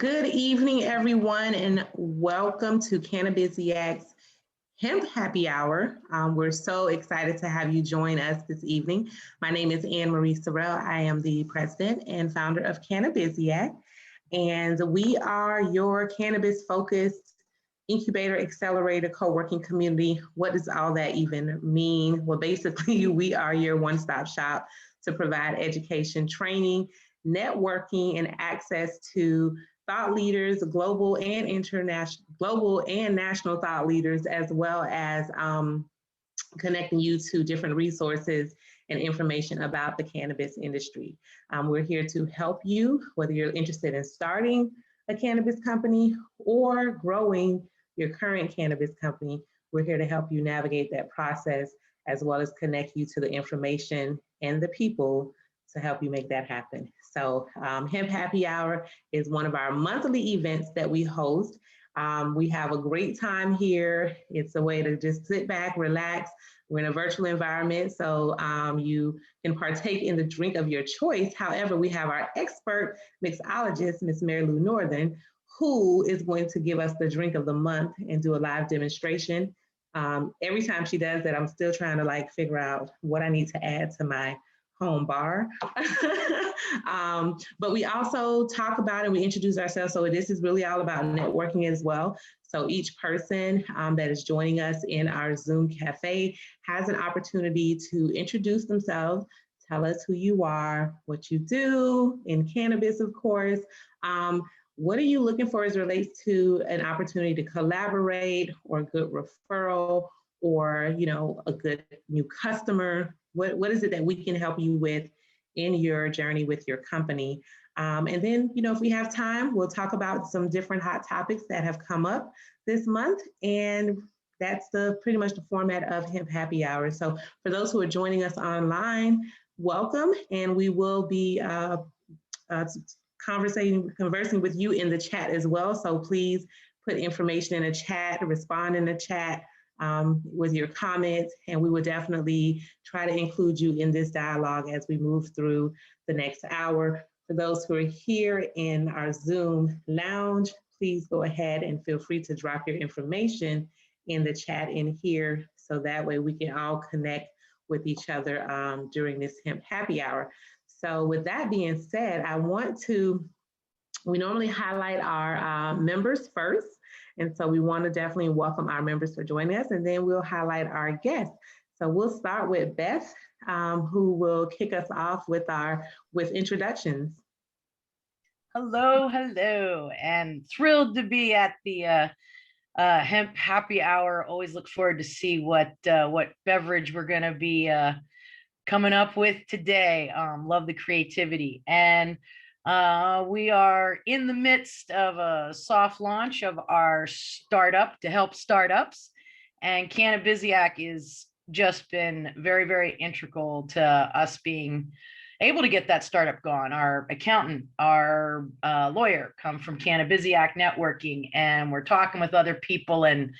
Good evening, everyone, and welcome to Cannabis Hemp Happy Hour. We're so excited to have you join us this evening. My name is Anne Marie Sorrell. I am the president and founder of Cannabis, and we are your cannabis-focused incubator, accelerator, co-working community. What does all that even mean? Well, basically, we are your one-stop shop to provide education, training, networking, and access to thought leaders, global and international, global and national thought leaders, as well as connecting you to different resources and information about the cannabis industry. We're here to help you, whether you're interested in starting a cannabis company or growing your current cannabis company. We're here to help you navigate that process, as well as connect you to the information and the people to help you make that happen. So Hemp Happy Hour is one of our monthly events that we host. We have a great time here. It's a way to just sit back, relax. We're in a virtual environment, so you can partake in the drink of your choice. However, we have our expert mixologist, Miss Mary Lou Northern, who is going to give us the drink of the month and do a live demonstration. Every time she does that, I'm still trying to figure out what I need to add to my home bar. But we also talk about and we introduce ourselves. So this is really all about networking as well. So each person that is joining us in our Zoom cafe has an opportunity to introduce themselves, tell us who you are, what you do in cannabis, of course. What are you looking for as it relates to an opportunity to collaborate or a good referral or a good new customer? What is it that we can help you with in your journey with your company? And then, if we have time, we'll talk about some different hot topics that have come up this month. And that's pretty much the format of Hemp Happy Hour. So for those who are joining us online, welcome. And we will be conversing with you in the chat as well. So please put information in the chat, respond in the chat with your comments, and we will definitely try to include you in this dialogue as we move through the next hour. For those who are here in our Zoom lounge, please go ahead and feel free to drop your information in the chat in here, so that way we can all connect with each other during this Hemp Happy Hour. So with that being said, we normally highlight our members first. And so we want to definitely welcome our members for joining us, and then we'll highlight our guests. So we'll start with Beth, who will kick us off with introductions. Hello, and thrilled to be at the Hemp Happy Hour. Always look forward to see what beverage we're going to be coming up with today. Love the creativity. And we are in the midst of a soft launch of our startup to help startups, and Cannabisiac has just been very, very integral to us being able to get that startup going. Our accountant, our lawyer come from Cannabisiac Networking, and we're talking with other people, and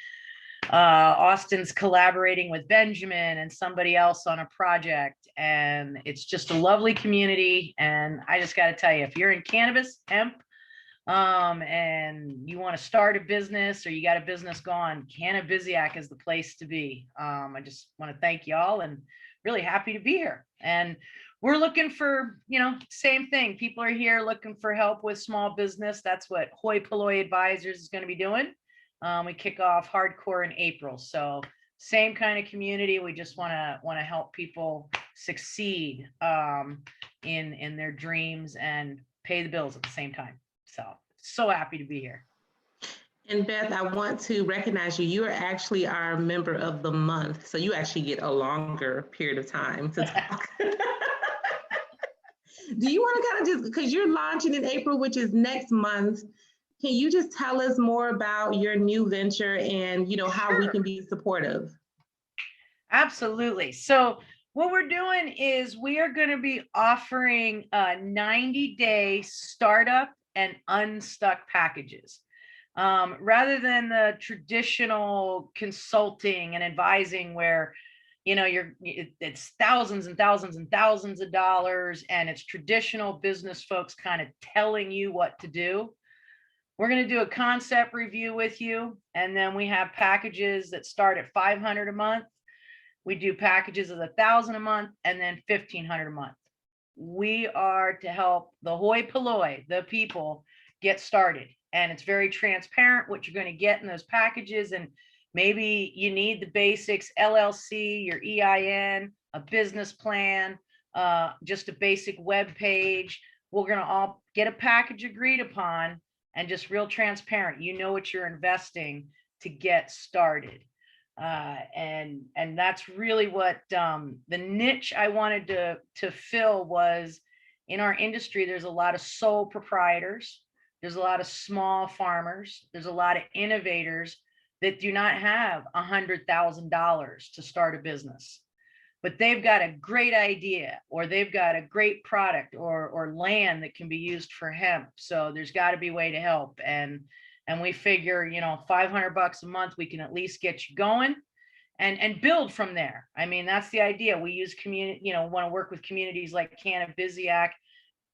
Austin's collaborating with Benjamin and somebody else on a project, and it's just a lovely community. And I just got to tell you, if you're in cannabis, hemp, and you want to start a business or you got a business going, Cannabisiac is the place to be. I just want to thank y'all and really happy to be here. And we're looking for, same thing. People are here looking for help with small business. That's what Hoi Polloi Advisors is going to be doing. We kick off hardcore in April. So same kind of community. We just want to help people succeed in their dreams and pay the bills at the same time. So happy to be here. And Beth, I want to recognize you. You are actually our member of the month. So you actually get a longer period of time to talk. Do you want to kind of just, because you're launching in April, which is next month, can you just tell us more about your new venture and, how we can be supportive? Absolutely. So what we're doing is we are going to be offering 90-day startup and unstuck packages. Rather than the traditional consulting and advising where, it's thousands and thousands and thousands of dollars, and it's traditional business folks kind of telling you what to do. we're going to do a concept review with you. And then we have packages that start at $500 a month. We do packages of $1,000 a month and then $1,500 a month. We are to help the hoi polloi, the people, get started. And it's very transparent what you're going to get in those packages. And maybe you need the basics, LLC, your EIN, a business plan, just a basic web page. We're going to all get a package agreed upon and just real transparent. You know what you're investing to get started. And that's really what the niche I wanted to fill was. In our industry, there's a lot of sole proprietors. There's a lot of small farmers. There's a lot of innovators that do not have $100,000 to start a business, but they've got a great idea, or they've got a great product or land that can be used for hemp. So there's got to be a way to help. And we figure, $500 a month, we can at least get you going and build from there. I mean, that's the idea. We use community, want to work with communities like Cannabis,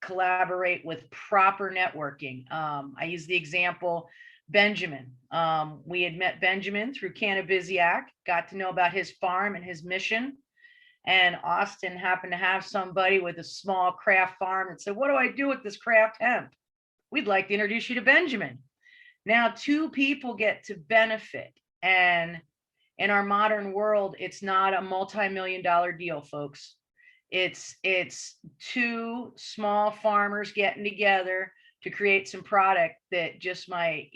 collaborate with proper networking. I use the example, Benjamin. We had met Benjamin through Cannabis, got to know about his farm and his mission. And Austin happened to have somebody with a small craft farm and said, what do I do with this craft hemp? We'd like to introduce you to Benjamin. Now, two people get to benefit. And in our modern world, it's not a multi-million-dollar deal, folks. It's two small farmers getting together to create some product that just might,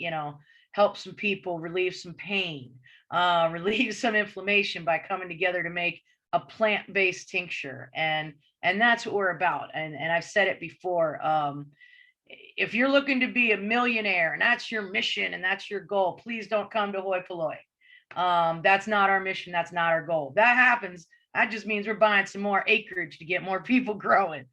help some people, relieve some pain, relieve some inflammation by coming together to make a plant-based tincture. And that's what we're about. And I've said it before. If you're looking to be a millionaire and that's your mission and that's your goal, please don't come to hoi polloi. That's not our mission. That's not our goal. If that happens, that just means we're buying some more acreage to get more people growing.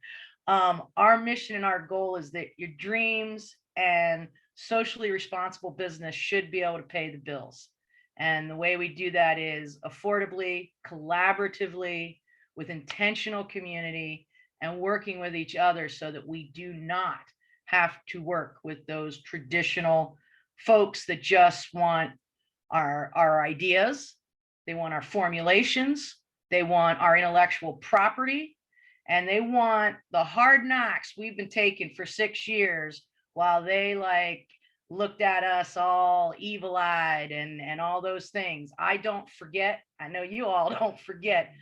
Our mission and our goal is that your dreams and socially responsible business should be able to pay the bills. And the way we do that is affordably, collaboratively, with intentional community and working with each other so that we do not have to work with those traditional folks that just want our ideas. They want our formulations. They want our intellectual property. And they want the hard knocks we've been taking for 6 years while they looked at us all evil-eyed and all those things. I don't forget. I know you all don't forget.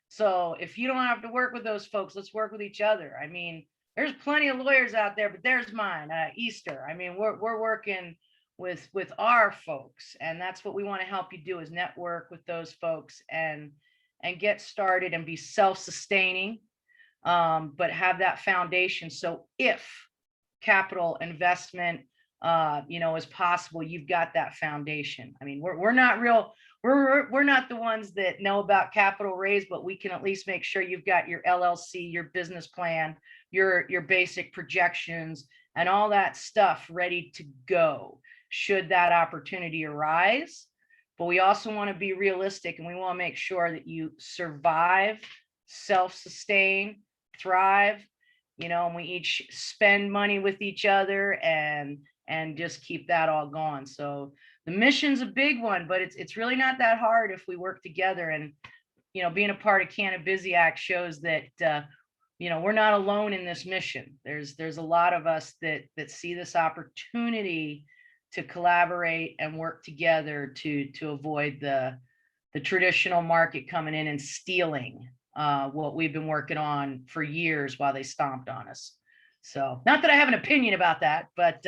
So if you don't have to work with those folks, let's work with each other. I mean, there's plenty of lawyers out there, but there's mine, Easter. I mean, we're working with our folks, and that's what we want to help you do, is network with those folks and get started and be self-sustaining, but have that foundation. So if capital investment, is possible, you've got that foundation. I mean, we're not the ones that know about capital raise, but we can at least make sure you've got your LLC, your business plan, your basic projections, and all that stuff ready to go should that opportunity arise. But we also want to be realistic, and we want to make sure that you survive, self-sustain, thrive, and we each spend money with each other and just keep that all going. So the mission's a big one, but it's really not that hard if we work together. And being a part of Cannabis shows that we're not alone in this mission. There's a lot of us that see this opportunity to collaborate and work together to avoid the traditional market coming in and stealing what we've been working on for years while they stomped on us. So not that I have an opinion about that, but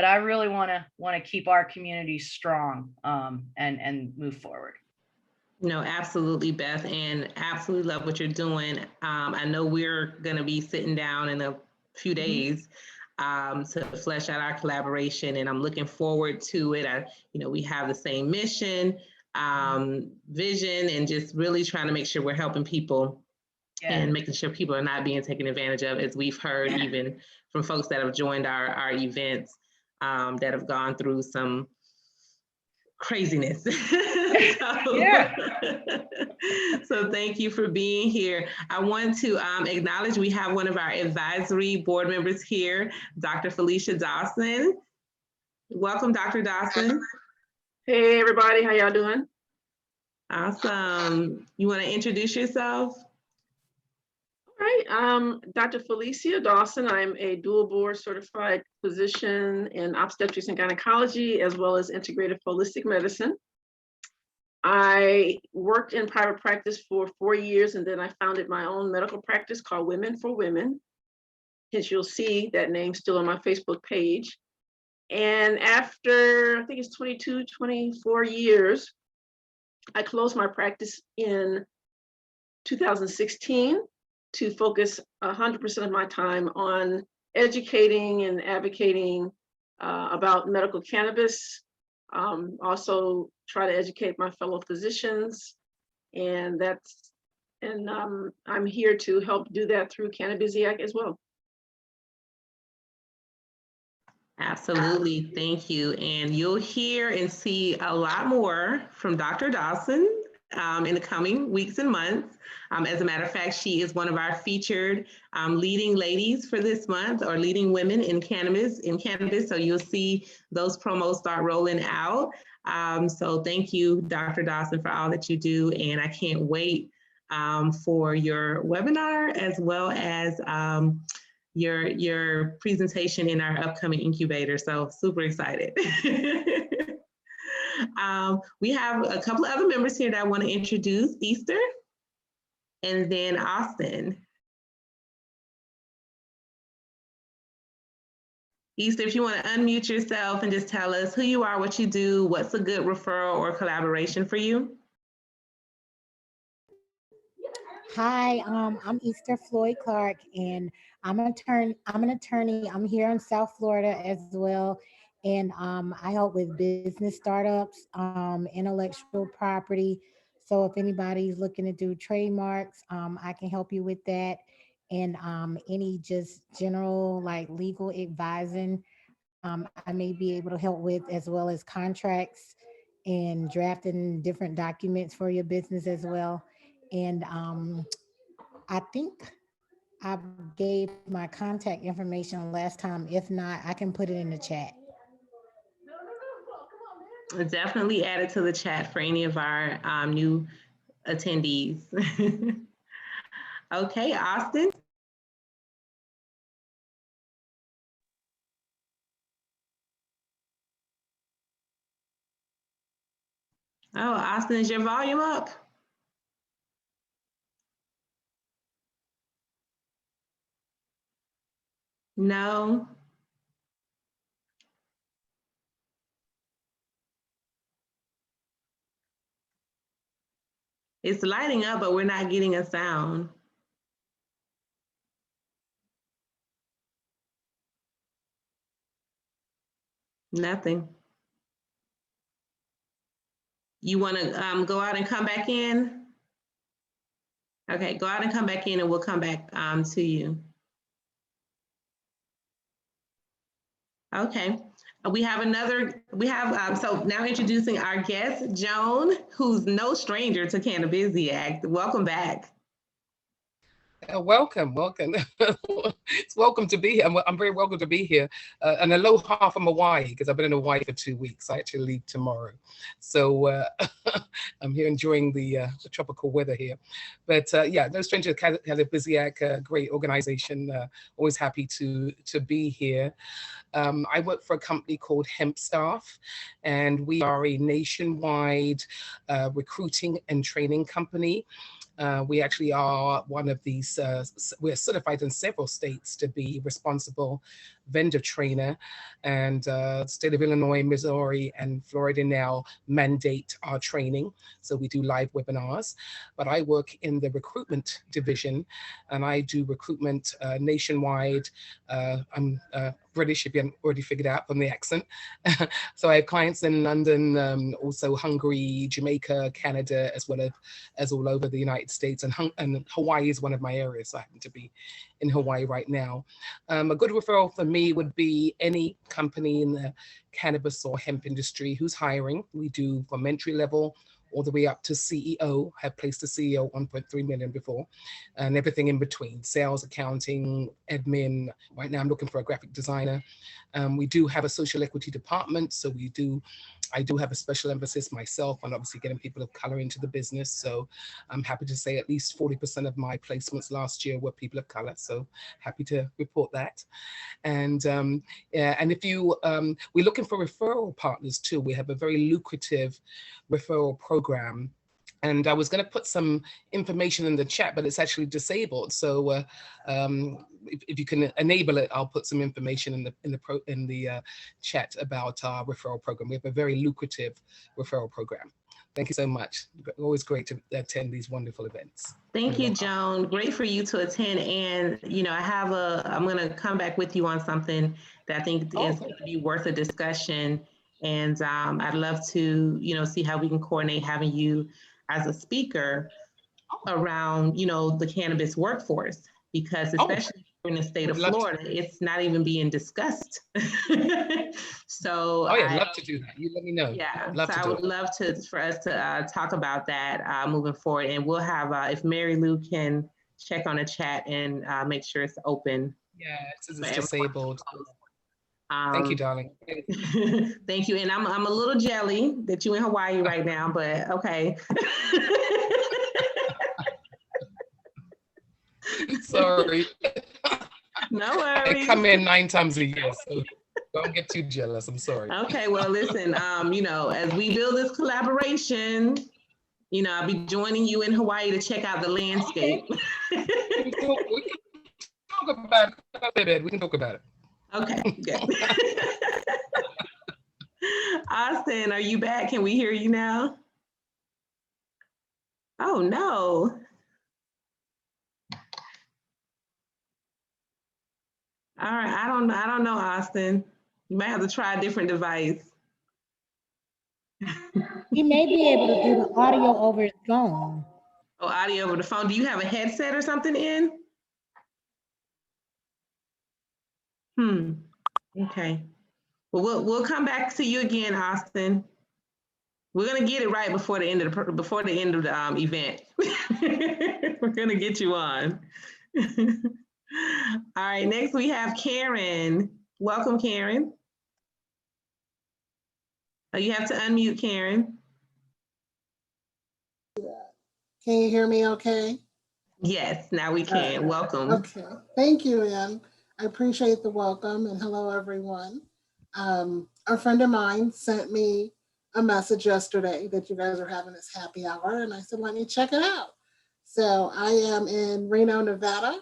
I really want to keep our community strong and move forward. No, absolutely, Beth, and absolutely love what you're doing. I know we're going to be sitting down in a few days to flesh out our collaboration, and I'm looking forward to it. We have the same mission, vision, and just really trying to make sure we're helping people and making sure people are not being taken advantage of, as we've heard even from folks that have joined our events that have gone through some craziness. Yeah. So thank you for being here. I want to acknowledge we have one of our advisory board members here, Dr. Felicia Dawson. Welcome, Dr. Dawson. Hey, everybody. How y'all doing? Awesome. You want to introduce yourself? All right. Dr. Felicia Dawson. I'm a dual board certified physician in obstetrics and gynecology, as well as integrative holistic medicine. I worked in private practice for 4 years, and then I founded my own medical practice called Women for Women. Hence, you'll see that name still on my Facebook page. And after, I think it's 22, 24 years, I closed my practice in 2016 to focus 100% of my time on educating and advocating about medical cannabis. Also try to educate my fellow physicians, and I'm here to help do that through Cannabisiac as well. Absolutely, thank you. And you'll hear and see a lot more from Dr. Dawson in the coming weeks and months. As a matter of fact, she is one of our featured leading ladies for this month, or leading women in cannabis. So you'll see those promos start rolling out. So thank you, Dr. Dawson, for all that you do. And I can't wait for your webinar, as well as your presentation in our upcoming incubator. So super excited. We have a couple of other members here that I want to introduce: Easter and then Austin. Easter, if you want to unmute yourself and just tell us who you are, what you do, what's a good referral or collaboration for you? Hi, I'm Easter Floyd Clark, and I'm an attorney. I'm here in South Florida as well, and I help with business startups, intellectual property. So if anybody's looking to do trademarks, I can help you with that, and any just general like legal advising, I may be able to help with, as well as contracts and drafting different documents for your business as well. And I think I gave my contact information last time. If not, I can put it in the chat. Definitely add it to the chat for any of our new attendees. Okay, Austin. Oh, Austin, is your volume up? No. It's lighting up, but we're not getting a sound. Nothing. You want to go out and come back in? Okay, go out and come back in, and we'll come back to you. Okay, so now introducing our guest, Joan, who's no stranger to Cannabisiac. Welcome back. Welcome. It's welcome to be here. I'm very welcome to be here. And aloha from Hawaii, because I've been in Hawaii for 2 weeks. I actually leave tomorrow. So I'm here enjoying the tropical weather here. But yeah, no stranger to Cannabisiac, great organization. Always happy to be here. I work for a company called Hemp Staff, and we are a nationwide recruiting and training company. We actually are one of these, we're certified in several states to be responsible vendor trainer, and state of Illinois, Missouri, and Florida now mandate our training. So we do live webinars, but I work in the recruitment division, and I do recruitment nationwide. I'm British, if you haven't already figured out from the accent. So I have clients in London, also Hungary, Jamaica, Canada, as well as all over the United States, and Hawaii is one of my areas. So I happen to be in Hawaii right now. A good referral for me would be any company in the cannabis or hemp industry who's hiring. We do from entry level all the way up to CEO. Have placed a CEO 1.3 million before, and everything in between: sales, accounting, admin. Right now, I'm looking for a graphic designer. We do have a social equity department, so I do have a special emphasis myself on obviously getting people of color into the business. So I'm happy to say at least 40% of my placements last year were people of color. So happy to report that. And yeah, and if you, we're looking for referral partners too. We have a very lucrative referral program. And I was going to put some information in the chat, but it's actually disabled. So if you can enable it, I'll put some information in the chat about our referral program. We have a very lucrative referral program. Thank you so much. Always great to attend these wonderful events. Thank you, Joan. Great for you to attend. And, you know, I'm going to come back with you on something that I think is going to be worth a discussion. And I'd love to, you know, see how we can coordinate having you as a speaker around, you know, the cannabis workforce, because especially in the state of Florida, it's not even being discussed. So I'd love to do that. You let me know. Yeah, so I would love for us to talk about that moving forward. And we'll have, if Mary Lou can check on the chat and make sure it's open. Yeah, it's disabled. Thank you, darling. Thank you. And I'm a little jelly that you're in Hawaii right now, but okay. Sorry. No worries. I come in 9 times a year, so don't get too jealous. I'm sorry. Okay, well, listen, you know, as we build this collaboration, you know, I'll be joining you in Hawaii to check out the landscape. Okay. We can talk about it. We can talk about it. Okay, good. Austin, are you back? Can we hear you now? Oh, no. All right, I don't know, Austin. You might have to try a different device. He may be able to do the audio over his phone. Oh, audio over the phone. Do you have a headset or something in? Okay. Well, we'll come back to you again, Austin. We're gonna get it right before the end of the event. We're gonna get you on. All right, next we have Karen. Welcome, Karen. Oh, you have to unmute, Karen. Can you hear me okay? Yes, now we can. Welcome. Okay, thank you, Ann. I appreciate the welcome, and hello, everyone. A friend of mine sent me a message yesterday that you guys are having this happy hour, and I said, let me check it out. So I am in Reno, Nevada.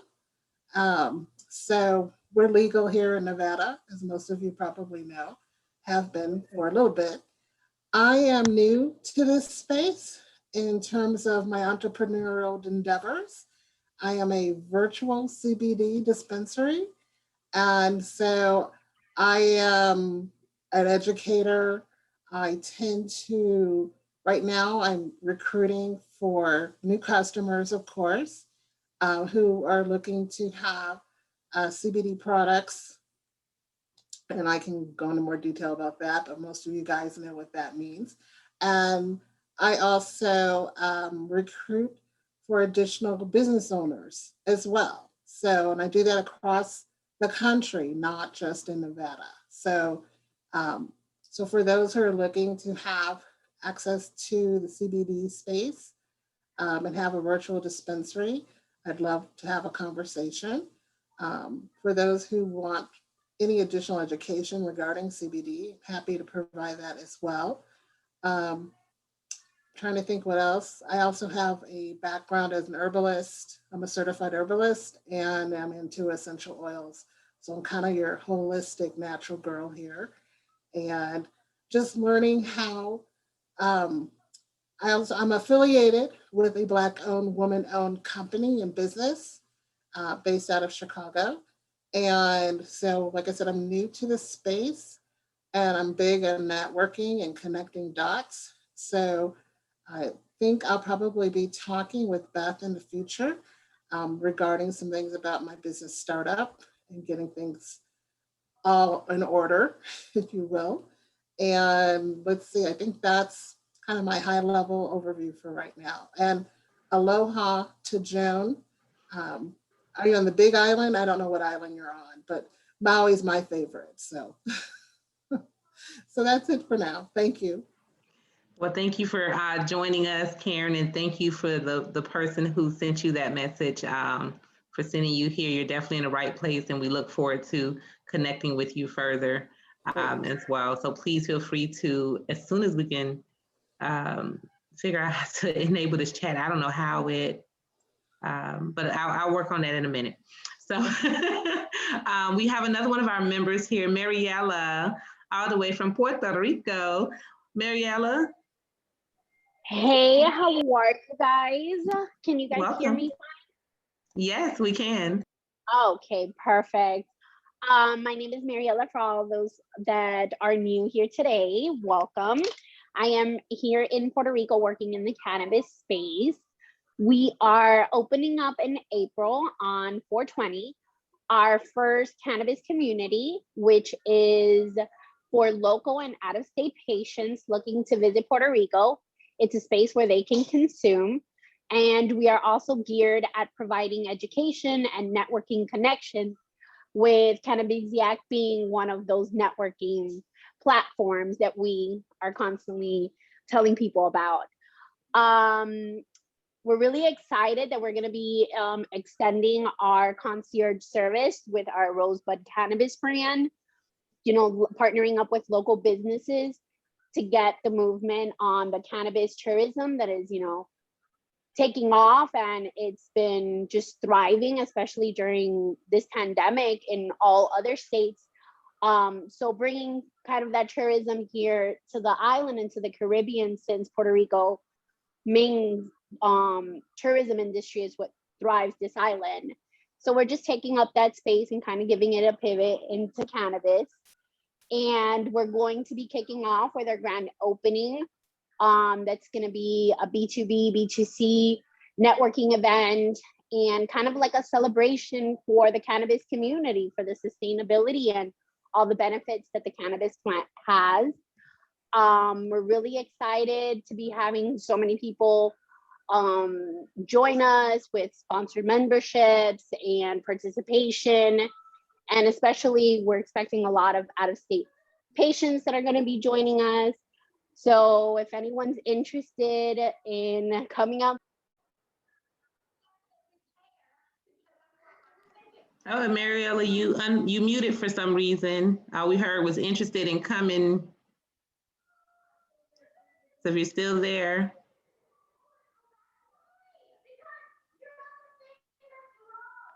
So we're legal here in Nevada, as most of you probably know, have been for a little bit. I am new to this space in terms of my entrepreneurial endeavors. I am a virtual CBD dispensary. And so I am an educator. I tend to, right now I'm recruiting for new customers, of course, who are looking to have CBD products. And I can go into more detail about that, but most of you guys know what that means. And I also recruit for additional business owners as well. So, and I do that across the country, not just in Nevada. So, so for those who are looking to have access to the CBD space and have a virtual dispensary, I'd love to have a conversation. For those who want any additional education regarding CBD, happy to provide that as well. Trying to think what else. I also have a background as an herbalist. I'm a certified herbalist and I'm into essential oils. So I'm kind of your holistic natural girl here. And just learning how, I'm affiliated with a Black-owned, woman-owned company and business based out of Chicago. And so, like I said, I'm new to this space and I'm big on networking and connecting dots. So I think I'll probably be talking with Beth in the future regarding some things about my business startup and getting things all in order, if you will. And let's see, I think that's kind of my high level overview for right now. And aloha to Joan. Are you on the Big Island? I don't know what island you're on, but Maui's my favorite. So, so that's it for now. Thank you. Well, thank you for joining us, Karen, and thank you for the person who sent you that message, for sending you here. You're definitely in the right place, and we look forward to connecting with you further as well. So please feel free to, as soon as we can figure out how to enable this chat. I don't know how it, but I'll work on that in a minute. So we have another one of our members here, Mariela, all the way from Puerto Rico. Mariela. Hey, how are you guys? Can you guys hear Welcome. me? Yes, we can. Okay, perfect. My name is Mariela. For all those that are new here today, welcome. I am here in Puerto Rico working in the cannabis space. We are opening up in April on 4/20, our first cannabis community, which is for local and out-of-state patients looking to visit Puerto Rico. It's a space where they can consume. And we are also geared at providing education and networking connections, with Cannabisiac being one of those networking platforms that we are constantly telling people about. We're really excited that we're going to be extending our concierge service with our Rosebud Cannabis brand, you know, partnering up with local businesses to get the movement on the cannabis tourism that is, you know, taking off, and it's been just thriving, especially during this pandemic in all other states. So bringing kind of that tourism here to the island and to the Caribbean, since Puerto Rico main tourism industry is what thrives this island. So we're just taking up that space and kind of giving it a pivot into cannabis. And we're going to be kicking off with our grand opening. That's going to be a B2B, B2C networking event, and kind of like a celebration for the cannabis community, for the sustainability and all the benefits that the cannabis plant has. We're really excited to be having so many people join us with sponsored memberships and participation. And especially we're expecting a lot of out-of-state patients that are going to be joining us. So if anyone's interested in coming up. Oh, and Mariela, you muted for some reason. All we heard was interested in coming. So if you're still there.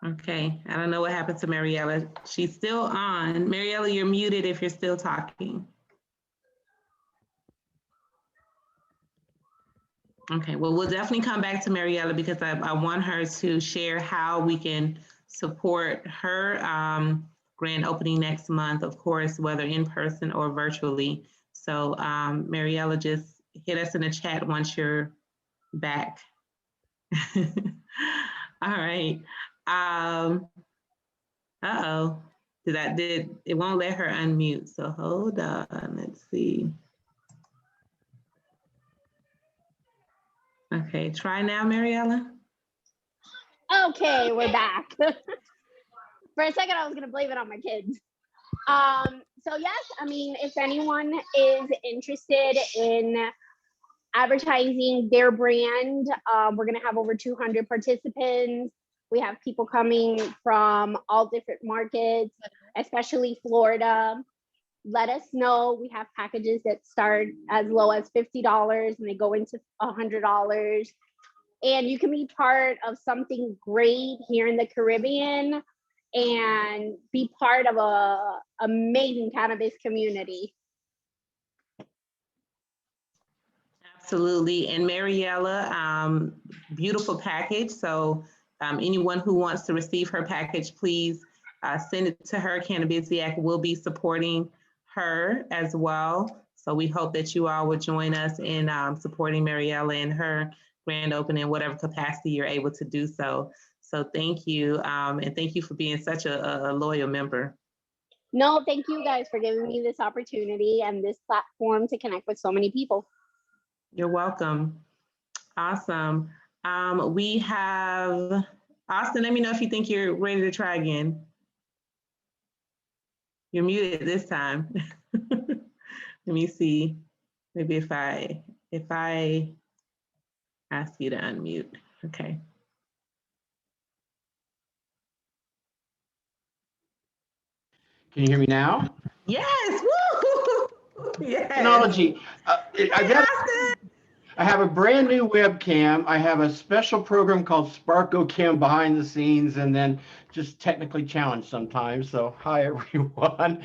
Okay, I don't know what happened to Mariela. She's still on. Mariela, you're muted if you're still talking. Okay, well, we'll definitely come back to Mariela because I want her to share how we can support her grand opening next month, of course, whether in person or virtually. So Mariela, just hit us in the chat once you're back. All right. Uh-oh, it won't let her unmute, so hold on, let's see. Okay, try now, Mariela. Okay, we're back. For a second, I was gonna blame it on my kids. So yes, I mean, if anyone is interested in advertising their brand, we're gonna have over 200 participants. We have people coming from all different markets, especially Florida. Let us know. We have packages that start as low as $50 and they go into $100. And you can be part of something great here in the Caribbean and be part of a amazing cannabis community. Absolutely, and Mariela, beautiful package. So anyone who wants to receive her package, please send it to her. Cannabisiac will be supporting her as well. So we hope that you all would join us in supporting Mariela in her grand opening in whatever capacity you're able to do so. So thank you, and thank you for being such a loyal member. No, thank you guys for giving me this opportunity and this platform to connect with so many people. You're welcome. Awesome. We have Austin. Let me know if you think you're ready to try again. You're muted this time. Let me see. Maybe if I ask you to unmute. Okay. Can you hear me now? Yes. Woo! Yes. Technology. Hey, I have a brand new webcam. I have a special program called SparkoCam behind the scenes, and then just technically challenged sometimes. So hi everyone.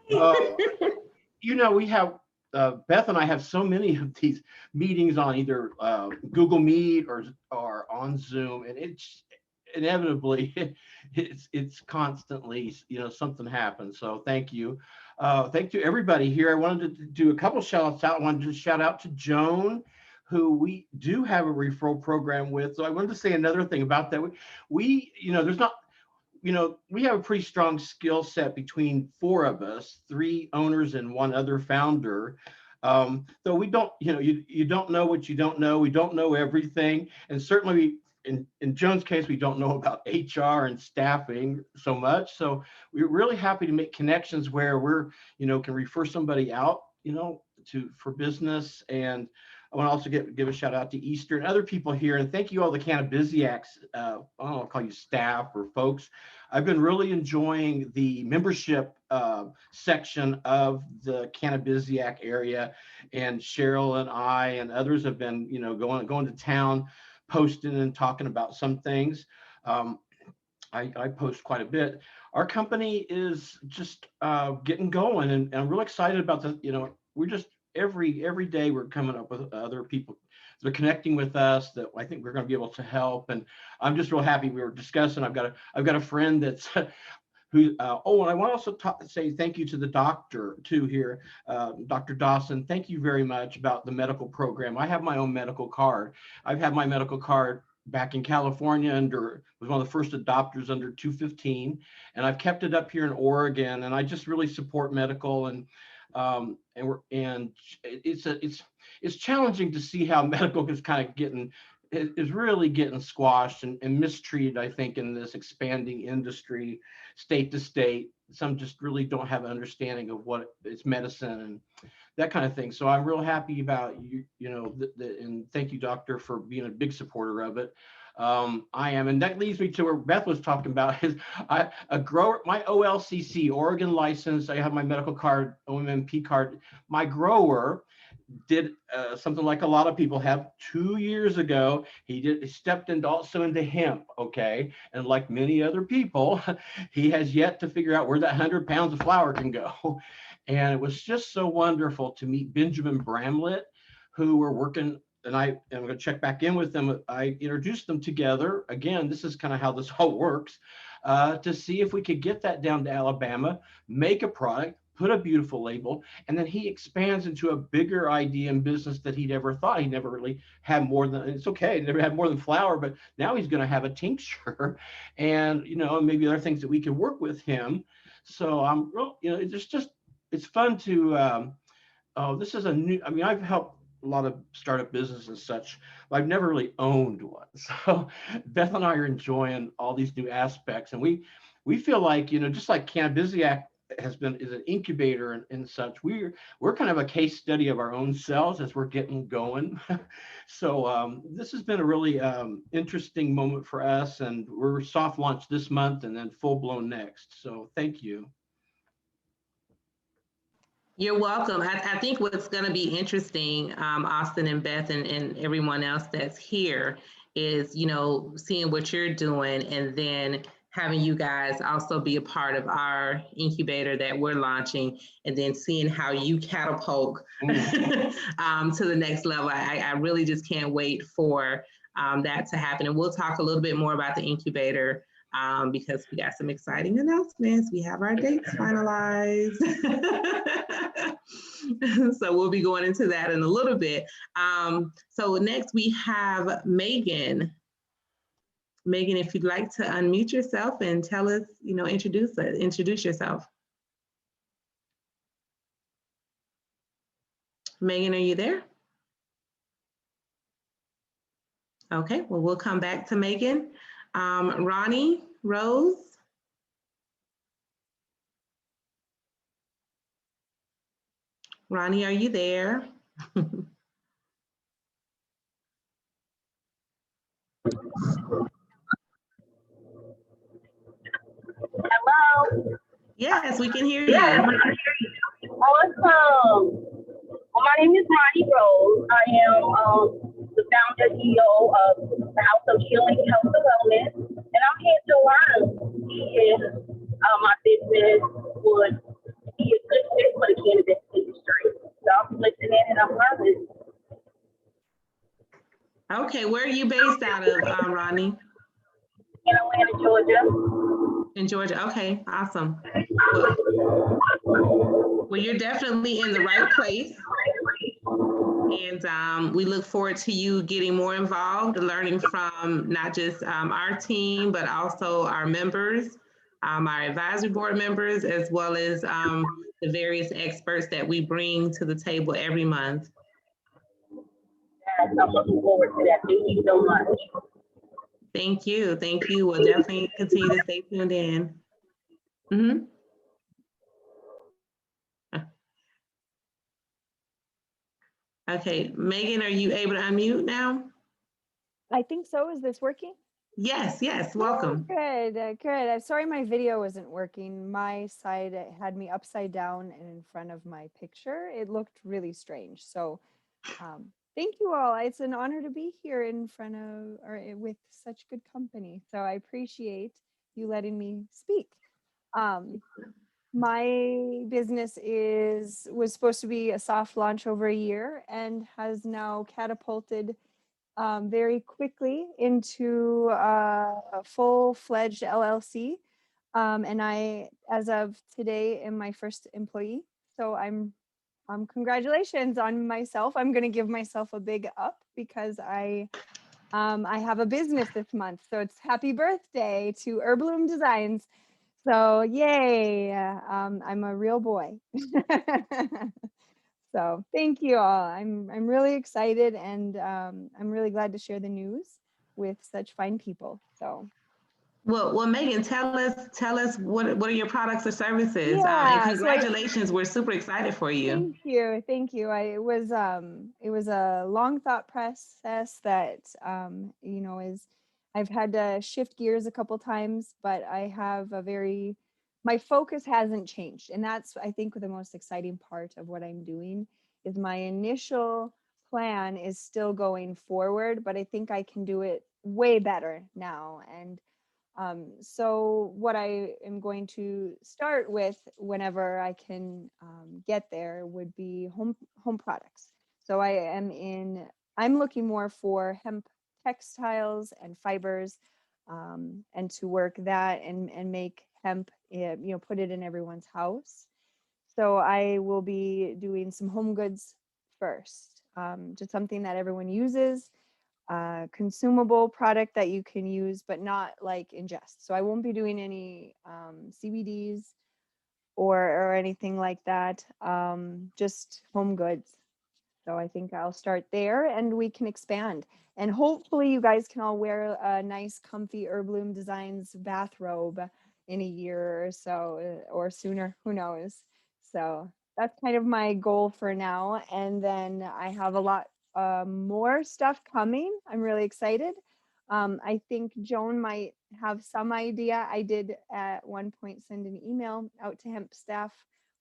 We have Beth and I have so many of these meetings on either Google Meet or on Zoom, and it's inevitably it's constantly something happens. So thank you. Thank you everybody here. I wanted to do a couple shout outs out. I wanted to shout out to Joan, who we do have a referral program with. So I wanted to say another thing about that. We there's not we have a pretty strong skill set between four of us, three owners and one other founder. Though we don't, you don't know what you don't know. We don't know everything. And certainly in Joan's case, we don't know about HR and staffing so much. So we're really happy to make connections where we're, can refer somebody out, for business. And I want to also give a shout out to Easter and other people here. And thank you all the Cannabisiacs, I'll call you staff or folks. I've been really enjoying the membership section of the Cannabisiac area. And Cheryl and I and others have been, going to town, posting and talking about some things. I post quite a bit. Our company is just getting going, and I'm really excited about the, we're just every day we're coming up with other people that are connecting with us that I think we're going to be able to help. And I'm just real happy. We were discussing. I've got a friend that's who. And I want to also say thank you to the doctor too here, Dr. Dawson. Thank you very much about the medical program. I have my own medical card. I've had my medical card back in California was one of the first adopters under 215, and I've kept it up here in Oregon. And I just really support medical and it's challenging to see how medical is kind of is really getting squashed and mistreated, I think, in this expanding industry, state to state. Some just really don't have an understanding of what it's medicine and that kind of thing. So I'm real happy about you, and thank you, doctor, for being a big supporter of it. I am, and that leads me to where Beth was talking about is a grower, my OLCC, Oregon license. I have my medical card, OMMP card. My grower did something like a lot of people have 2 years ago. He stepped into hemp, okay? And like many other people, he has yet to figure out where that 100 pounds of flower can go. And it was just so wonderful to meet Benjamin Bramlett, who were working, and I'm going to check back in with them. I introduced them together. Again, this is kind of how this all works, to see if we could get that down to Alabama, make a product, put a beautiful label, and then he expands into a bigger idea and business that he'd ever thought. He never really had more than, it's okay, he never had more than flour, but now he's going to have a tincture and, maybe other things that we can work with him. So I'm real, it's fun to, this is I've helped a lot of startup businesses and such, but I've never really owned one. So Beth and I are enjoying all these new aspects, and we feel like, just like Cannabisiac is an incubator and such, we're kind of a case study of our own selves as we're getting going. So this has been a really interesting moment for us, and we're soft launch this month and then full blown next. So thank you. You're welcome. I think what's going to be interesting, Austin and Beth and everyone else that's here is, seeing what you're doing and then having you guys also be a part of our incubator that we're launching and then seeing how you catapult to the next level. I really just can't wait for that to happen. And we'll talk a little bit more about the incubator because we got some exciting announcements. We have our dates finalized. So we'll be going into that in a little bit. So next we have Megan. Megan, if you'd like to unmute yourself and tell us, introduce yourself. Megan, are you there? Okay, well, we'll come back to Megan. Ronnie Rose. Ronnie, are you there? Hello. Yes, we can hear Yes. you. Awesome. Well, my name is Ronnie Rose. I am the founder CEO of the House of Healing Health and Wellness, and I'm here to learn if my business would be a good fit for the cannabis industry. So I'm listening and I'm learning. Okay, where are you based out of, Ronnie? In Atlanta, Georgia. In Georgia. Okay, awesome. Well, you're definitely in the right place. And we look forward to you getting more involved, learning from not just our team, but also our members, our advisory board members, as well as the various experts that we bring to the table every month. Yes, I'm looking forward to that. Thank you so much. Thank you. Thank you. We'll definitely continue to stay tuned in. Mm-hmm. Okay, Megan, are you able to unmute now? I think so. Is this working? Yes, yes, Oh, welcome. good, good. I'm sorry my video wasn't working. My side had me upside down and in front of my picture. It looked really strange. So thank you all. It's an honor to be here in front of or with such good company. So I appreciate you letting me speak. My business was supposed to be a soft launch over a year and has now catapulted very quickly into a full-fledged LLC. And I, as of today, am my first employee. So I'm congratulations on myself. I'm going to give myself a big up because I have a business this month. So it's happy birthday to Herbloom Designs. So yay, I'm a real boy. So thank you all. I'm really excited and I'm really glad to share the news with such fine people. So Well, Megan, tell us what are your products or services? yeah, And congratulations, we're super excited for you. Thank you. It was a long thought process that you know I've had to shift gears a couple times, but I have my focus hasn't changed, and that's I think the most exciting part of what I'm doing is my initial plan is still going forward, but I think I can do it way better now. And so what I am going to start with whenever I can get there would be home products. So I'm looking more for hemp textiles and fibers and to work that and make hemp, put it in everyone's house. So I will be doing some home goods first, just something that everyone uses, consumable product that you can use, but not like ingest. So I won't be doing any CBDs or anything like that, just home goods. So I think I'll start there and we can expand. And hopefully you guys can all wear a nice comfy Herbloom Designs bathrobe in a year or so or sooner, who knows. So that's kind of my goal for now. And then I have a lot more stuff coming. I'm really excited. I think Joan might have some idea. I did at one point send an email out to hemp staff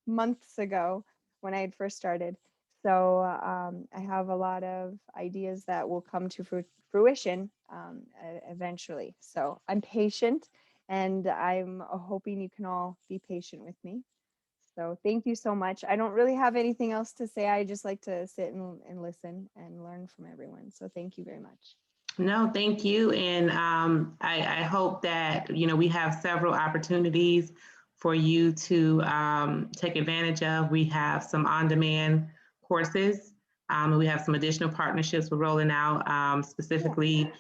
months ago when I had first started. So I have a lot of ideas that will come to fruition eventually. So I'm patient and I'm hoping you can all be patient with me. So thank you so much. I don't really have anything else to say. I just like to sit and listen and learn from everyone. So thank you very much. No, thank you. And I hope that, we have several opportunities for you to take advantage of. We have some on-demand courses. And we have some additional partnerships we're rolling out specifically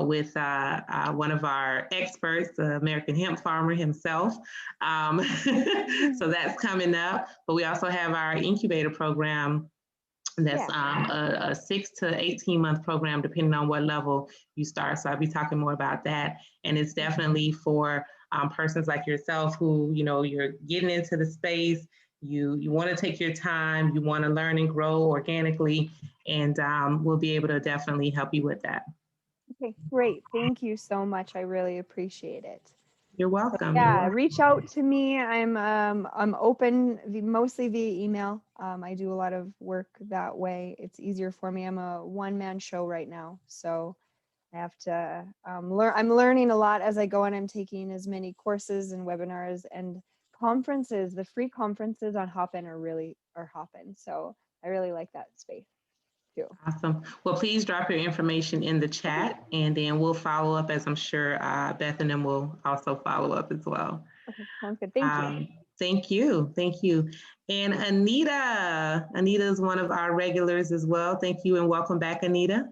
with one of our experts, the American hemp farmer himself. So that's coming up. But we also have our incubator program And that's a 6 to 18-month program, depending on what level you start. So I'll be talking more about that. And it's definitely for persons like yourself who, you're getting into the space, you want to take your time, you want to learn and grow organically, and we'll be able to definitely help you with that. Okay, great. Thank you so much. I really appreciate it. You're welcome. Yeah, reach out to me. I'm open mostly via email. I do a lot of work that way. It's easier for me. I'm a one-man show right now, so I have to learn. I'm learning a lot as I go, and I'm taking as many courses and webinars and conferences. The free conferences on Hopin are hopping. So I really like that space too. Awesome. Well, please drop your information in the chat, and then we'll follow up, as I'm sure Beth and them will also follow up as well. Okay, sounds good. Thank you. Thank you. Thank you. And Anita is one of our regulars as well. Thank you and welcome back, Anita.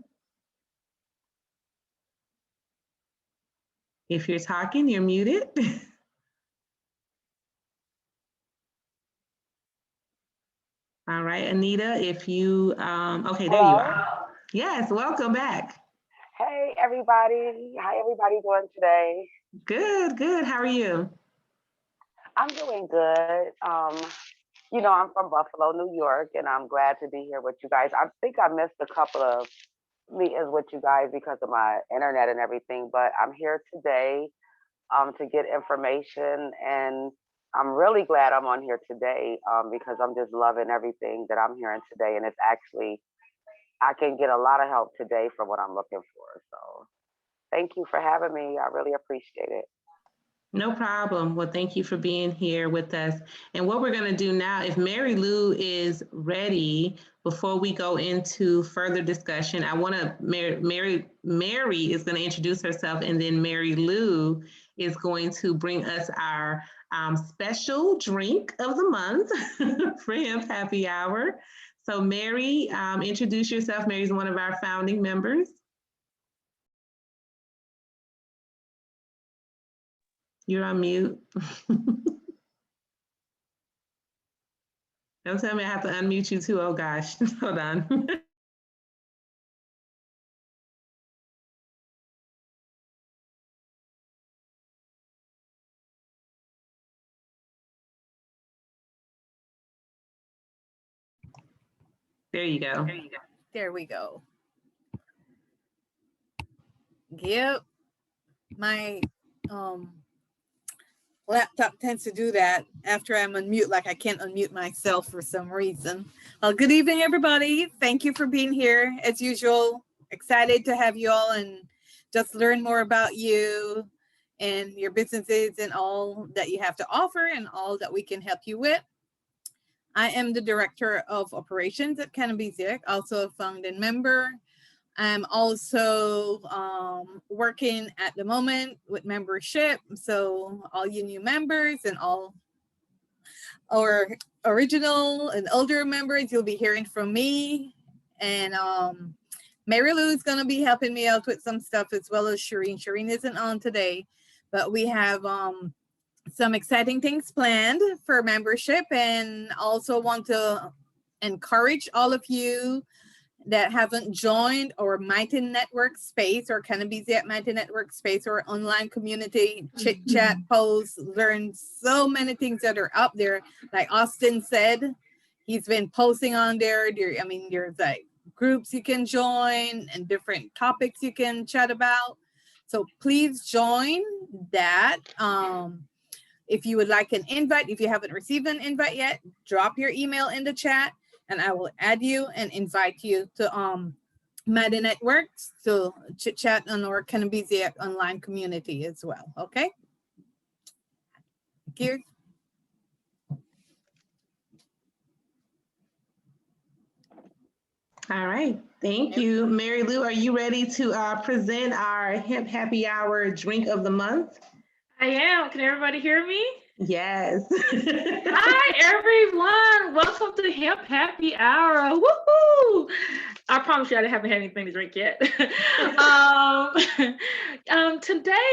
If you're talking, you're muted. All right, Anita, if you, okay, there you are. Yes, welcome back. Hey, everybody. How everybody doing today? Good, good. How are you? I'm doing good. I'm from Buffalo, New York, and I'm glad to be here with you guys. I think I missed a couple of meetings with you guys because of my internet and everything, but I'm here today to get information, and I'm really glad I'm on here today because I'm just loving everything that I'm hearing today, and it's actually, I can get a lot of help today for what I'm looking for. So thank you for having me. I really appreciate it. No problem. Well, thank you for being here with us. And what we're going to do now, if Mary Lou is ready, before we go into further discussion, I want to, Mary is going to introduce herself, and then Mary Lou is going to bring us our special drink of the month for Hemp Happy Hour. So Mary, introduce yourself. Mary's one of our founding members. You're on mute. Don't tell me I have to unmute you too. Oh gosh, hold on. There you go. There you go. There we go. Yep. My laptop tends to do that after I'm unmute, like I can't unmute myself for some reason. Well, good evening, everybody. Thank you for being here. As usual, excited to have you all and just learn more about you and your businesses and all that you have to offer and all that we can help you with. I am the Director of Operations at Cannabis, also a founding member. I'm also working at the moment with membership. So all you new members and all our original and older members, you'll be hearing from me. And Mary Lou is going to be helping me out with some stuff, as well as Shireen. Shireen isn't on today, but we have some exciting things planned for membership, and also want to encourage all of you that haven't joined our Mighty Network space or Cannabis Mighty Network space or online community chit chat, posts, learn so many things that are up there. Like Austin said, he's been posting on there. There's like groups you can join and different topics you can chat about. So please join that. If you would like an invite, if you haven't received an invite yet, drop your email in the chat and I will add you and invite you to Mighty Networks to chit chat on our Cannabis online community as well. Okay. Thank you. All right. Thank you. Mary Lou, are you ready to present our Hemp Happy Hour drink of the month? I am. Can everybody hear me? Yes. Hi, everyone. Welcome to Hemp Happy Hour. Woohoo! I promise you I haven't had anything to drink yet. Today,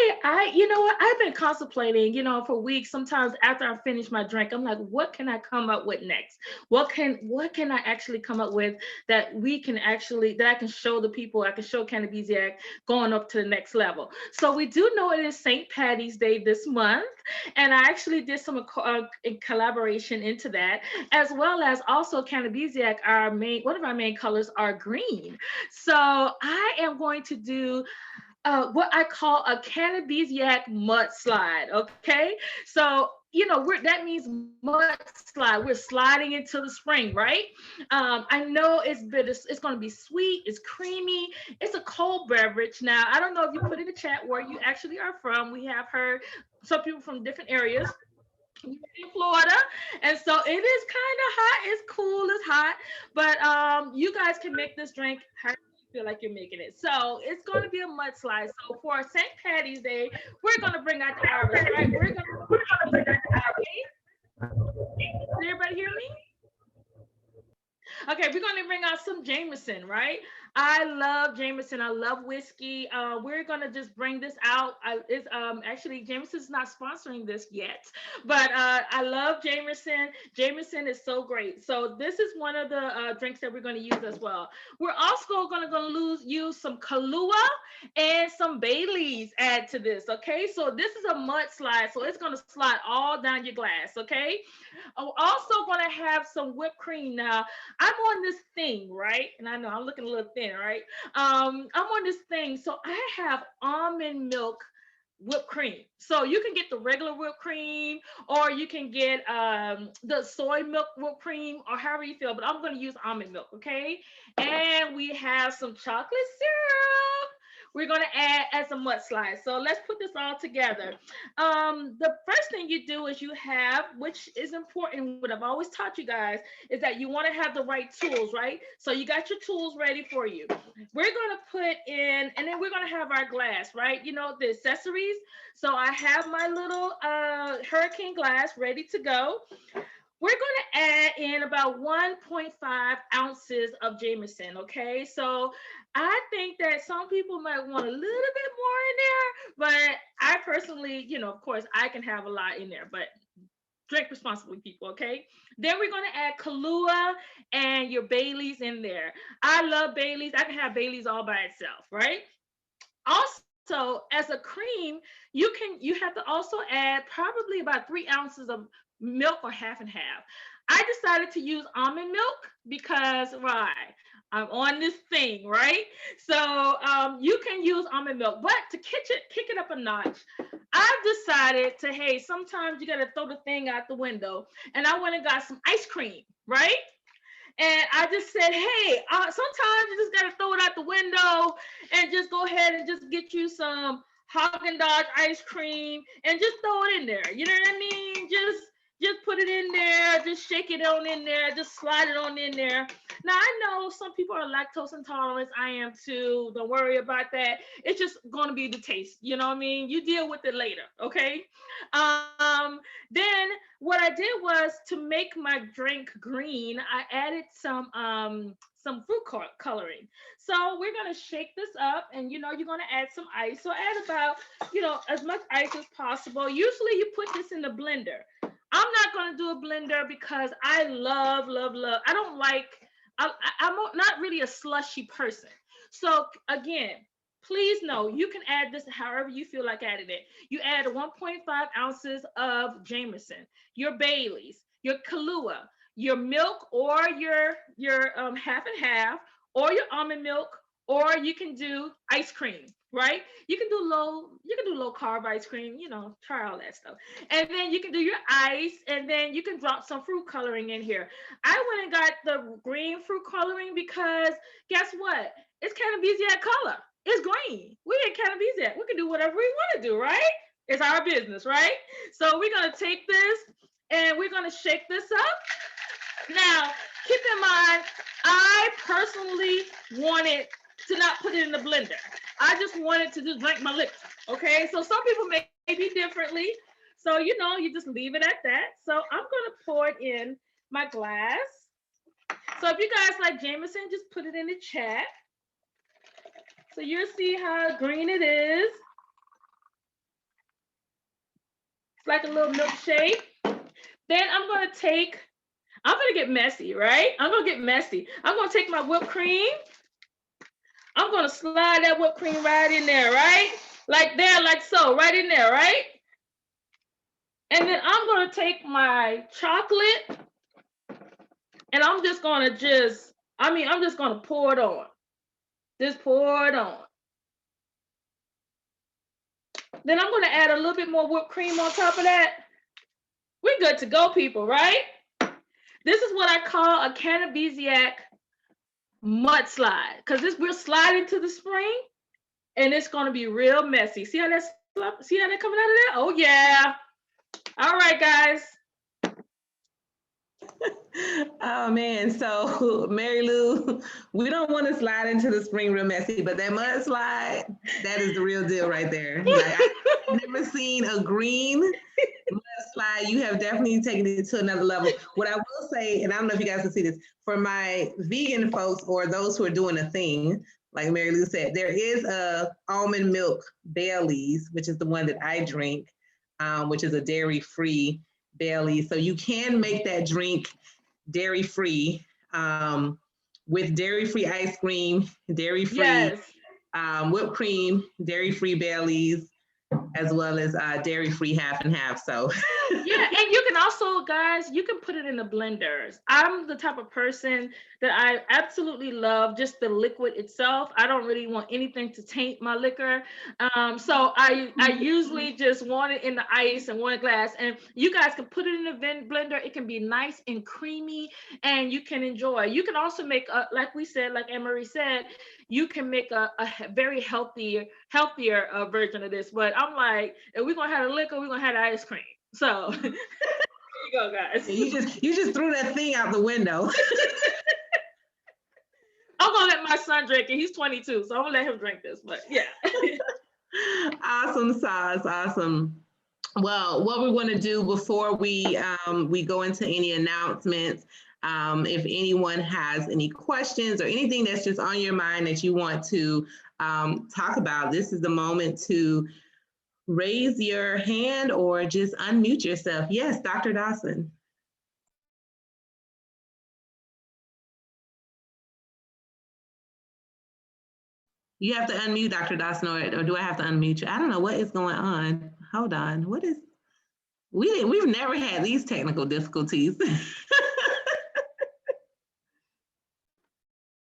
you know what, I've been contemplating, for weeks. Sometimes after I finish my drink, I'm like, what can I come up with next? What can I actually come up with that I can show the people, I can show Cannabisiac going up to the next level. So we do know it is St. Patty's Day this month, and I actually did some collaboration into that, as well as also Cannabisiac, one of our main colors are green. So I am going to do what I call a Cannabisiac mudslide. Okay, so that means mudslide. We're sliding into the spring, right? I know it's bitter. It's going to be sweet. It's creamy. It's a cold beverage. Now, I don't know if you put in the chat where you actually are from. We have heard some people from different areas in Florida, and so it is kind of hot. It's cool. It's hot, but you guys can make this drink however you feel like you're making it. So it's going to be a mudslide. So for St. Patty's Day, we're going to bring out the Irish, right? We're going to bring out the Irish. Can everybody hear me? Okay, we're going to bring out some Jameson, right? I love Jameson. I love whiskey. We're gonna just bring this out. Actually Jameson's not sponsoring this yet, but I love Jameson. Jameson is so great. So this is one of the drinks that we're going to use as well. We're also going to use some Kahlua and some Baileys add to this. Okay, so this is a mudslide, so it's going to slide all down your glass. Okay, I'm also going to have some whipped cream. Now I'm on this thing, right? And I know I'm looking a little thin, right? I'm on this thing. So I have almond milk whipped cream. So you can get the regular whipped cream, or you can get the soy milk whipped cream, or however you feel, but I'm going to use almond milk. Okay, and we have some chocolate syrup we're going to add some mudslide. So let's put this all together. The first thing you do is you have, which is important, what I've always taught you guys, is that you want to have the right tools, right? So you got your tools ready for you. We're going to put in, and then we're going to have our glass, right? The accessories. So I have my little hurricane glass ready to go. We're going to add in about 1.5 ounces of Jameson, okay? So I think that some people might want a little bit more in there, but I personally, of course, I can have a lot in there, but drink responsibly, people, okay? Then we're going to add Kahlua and your Baileys in there. I love Baileys. I can have Baileys all by itself, right? Also, as a cream, you have to also add probably about 3 ounces of milk, or half and half. I decided to use almond milk because why? I'm on this thing, right? So you can use almond milk, but to kick it up a notch, I've decided to, hey, sometimes you got to throw the thing out the window, and I went and got some ice cream, right? And I just said, hey, sometimes you just got to throw it out the window and just go ahead and just get you some Haagen-Dazs ice cream and just throw it in there. You know what I mean? Just put it in there, just shake it on in there, just slide it on in there. Now, I know some people are lactose intolerant. I am too. Don't worry about that. It's just going to be the taste. You know what I mean? You deal with it later, okay? Then what I did was, to make my drink green, I added some fruit coloring. So we're going to shake this up, and you're going to add some ice. So add about, as much ice as possible. Usually you put this in the blender. I'm not going to do a blender because I love, I'm not really a slushy person. So again, please know you can add this however you feel like adding it. You add 1.5 ounces of Jameson, your Baileys, your Kahlua, your milk, or your half and half, or your almond milk, or you can do ice cream, right? You can do low carb ice cream, try all that stuff. And then you can do your ice, and then you can drop some fruit coloring in here. I went and got the green fruit coloring because guess what? It's Cannabisiac color. It's green. We in Cannabisiac. We can do whatever we want to do, right? It's our business, right? So we're going to take this and we're going to shake this up. Now, keep in mind, I personally wanted to not put it in the blender. I just wanted to just drink my liquor, okay? So some people may be differently. So, you just leave it at that. So I'm going to pour it in my glass. So if you guys like Jameson, just put it in the chat. So you'll see how green it is. It's like a little milkshake. Then I'm gonna get messy, right? I'm gonna get messy. I'm gonna take my whipped cream. I'm gonna slide that whipped cream right in there, right? Like there, like so, right in there, right? And then I'm gonna take my chocolate and I'm just gonna pour it on. Just pour it on. Then I'm gonna add a little bit more whipped cream on top of that. We're good to go, people, right? This is what I call a Cannabisiac mudslide, because we're sliding to the spring and it's gonna be real messy. See how that's coming out of there? Oh yeah. All right, guys. Oh man, so Mary Lou, we don't want to slide into the spring real messy, but that mudslide, that is the real deal right there. Like, I've never seen a green mudslide. You have definitely taken it to another level. What I will say, and I don't know if you guys can see this, for my vegan folks or those who are doing a thing, like Mary Lou said, there is a almond milk Bailey's, which is the one that I drink, which is a dairy-free Bailey's. So you can make that drink dairy-free, with dairy-free ice cream, dairy-free Yes. Whipped cream, dairy-free Bailey's, as well as dairy-free half and half. So yeah, and you can also, guys, you can put it in the blenders. I'm the type of person that I absolutely love just the liquid itself. I don't really want anything to taint my liquor. So I usually just want it in the ice and one glass, and you guys can put it in the blender. It can be nice and creamy and you can enjoy. You can also make, like we said, like Anne-Marie said, you can make a very healthier version of this. But I'm like, if we're gonna have the liquor, we're gonna have the ice cream. So there you go, guys. you just threw that thing out the window. I'm gonna let my son drink it. He's 22, so I'm gonna let him drink this. But yeah. Awesome sauce, awesome. Well, what we're going to do before we go into any announcements, if anyone has any questions or anything that's just on your mind that you want to talk about, this is the moment to raise your hand or just unmute yourself. Yes, Dr. Dawson. You have to unmute, Dr. Dawson, or do I have to unmute you? I don't know what is going on. Hold on. We've never had these technical difficulties.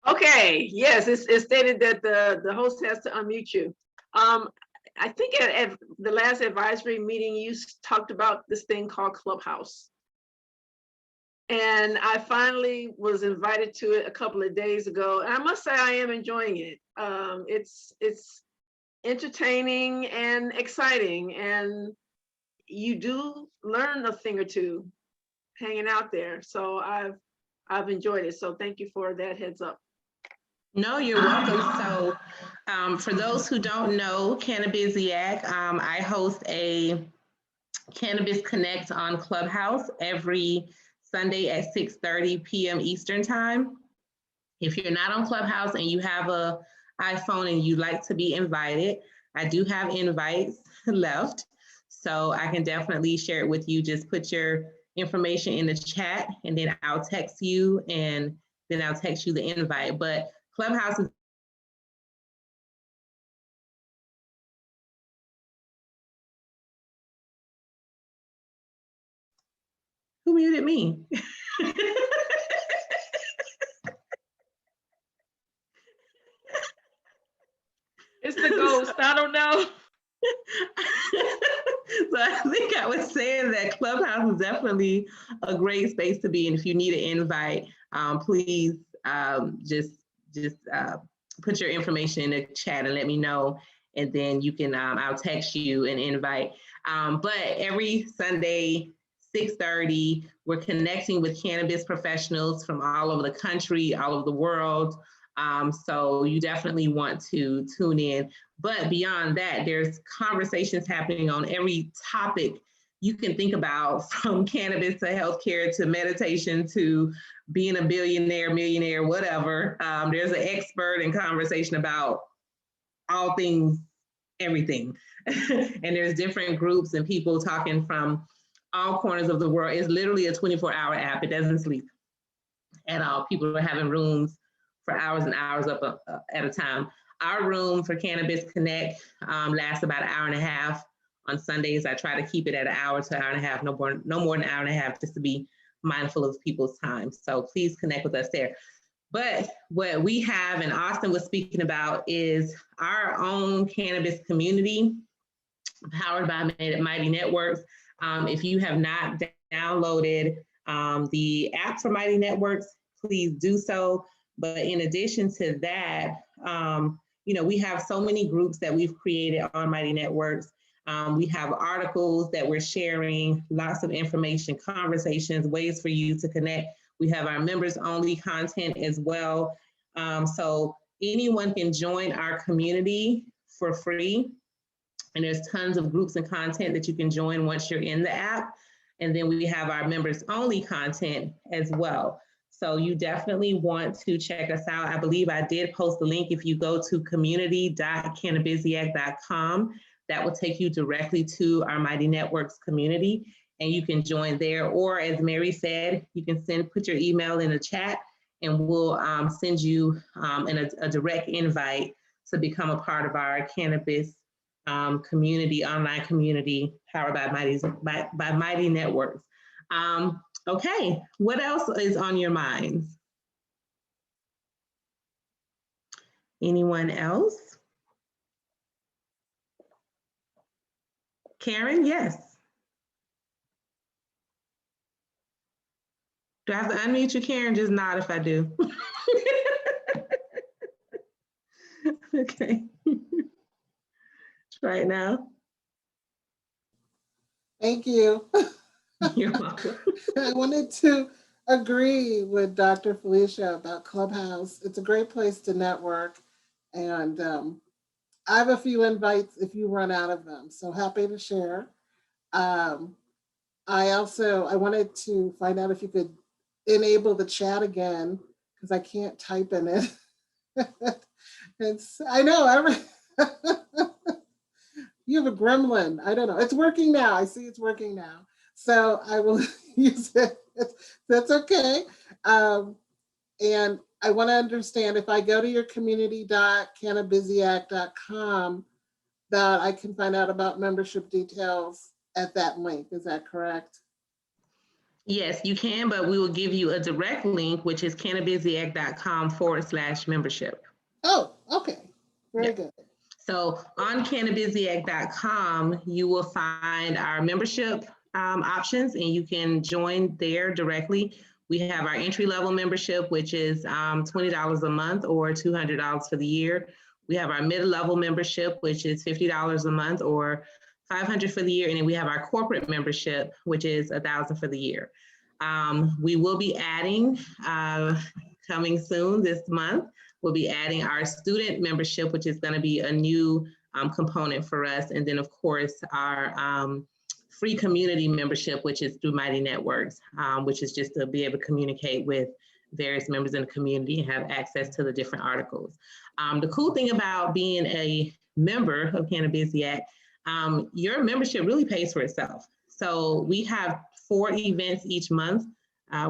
Okay, yes, it's stated that the host has to unmute you. I think at the last advisory meeting, you talked about this thing called Clubhouse. And I finally was invited to it a couple of days ago. And I must say I am enjoying it. It's entertaining and exciting. And you do learn a thing or two hanging out there. So I've enjoyed it. So thank you for that heads up. No, you're welcome. So for those who don't know, Cannabisiac, I host a Cannabis Connect on Clubhouse every Sunday at 6:30 p.m. Eastern time. If you're not on Clubhouse and you have an iPhone and you'd like to be invited, I do have invites left. So I can definitely share it with you. Just put your information in the chat and then I'll text you and then I'll text you the invite. But Clubhouse is who muted me? It's the ghost. I don't know. So I think I was saying that Clubhouse is definitely a great space to be in. If you need an invite, please just put your information in the chat and let me know, and then you can I'll text you an invite. But every Sunday, 6:30, we're connecting with cannabis professionals from all over the country, all over the world. So you definitely want to tune in. But beyond that, there's conversations happening on every topic you can think about, from cannabis to healthcare to meditation to being a billionaire, millionaire, whatever. There's an expert in conversation about all things, everything. And there's different groups and people talking from all corners of the world. It's literally a 24-hour app. It doesn't sleep at all. People are having rooms for hours and hours up at a time. Our room for Cannabis Connect lasts about an hour and a half. On Sundays, I try to keep it at an hour to an hour and a half, no more than an hour and a half, just to be mindful of people's time. So please connect with us there. But what we have, and Austin was speaking about, is our own cannabis community powered by Mighty Networks. If you have not downloaded the app for Mighty Networks, please do so. But in addition to that, we have so many groups that we've created on Mighty Networks. We have articles that we're sharing, lots of information, conversations, ways for you to connect. We have our members only content as well. So anyone can join our community for free. And there's tons of groups and content that you can join once you're in the app. And then we have our members only content as well. So you definitely want to check us out. I believe I did post the link. If you go to community.cannabisiac.com, that will take you directly to our Mighty Networks community, and you can join there. Or as Mary said, you can put your email in the chat, and we'll send you a direct invite to become a part of our cannabis community, online community powered by Mighty Networks. Okay, what else is on your minds? Anyone else? Karen, yes. Do I have to unmute you, Karen? Just nod if I do. Okay. Try it now. Thank you. You're welcome. I wanted to agree with Dr. Felicia about Clubhouse. It's a great place to network. And I have a few invites if you run out of them. So happy to share. I wanted to find out if you could enable the chat again, because I can't type in it. I know, you have a gremlin. I don't know. It's working now. I see it's working now. So I will use it. That's okay. And I want to understand, if I go to your community.cannabisiac.com, that I can find out about membership details at that link. Is that correct? Yes, you can, but we will give you a direct link, which is cannabisiac.com/membership. Oh, okay. Very good. So on cannabisiac.com, you will find our membership options, and you can join there directly. We have our entry-level membership, which is $20 a month or $200 for the year. We have our mid-level membership, which is $50 a month or $500 for the year. And then we have our corporate membership, which is $1,000 for the year. We will be adding, coming soon this month, we'll be adding our student membership, which is going to be a new component for us. And then, of course, our free community membership, which is through Mighty Networks, which is just to be able to communicate with various members in the community and have access to the different articles. The cool thing about being a member of Cannabisiac, your membership really pays for itself. So we have 4 events each month.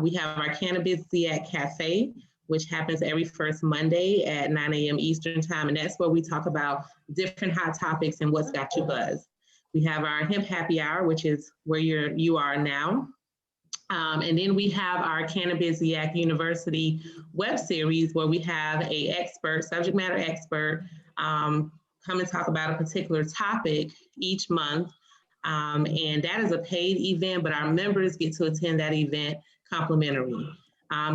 We have our Cannabisiac Cafe, which happens every first Monday at 9 a.m. Eastern time. And that's where we talk about different hot topics and what's got you buzzed. We have our Hemp Happy Hour, which is where you are now. And then we have our Cannabisiac University web series, where we have a subject matter expert, come and talk about a particular topic each month. And that is a paid event, but our members get to attend that event complimentary.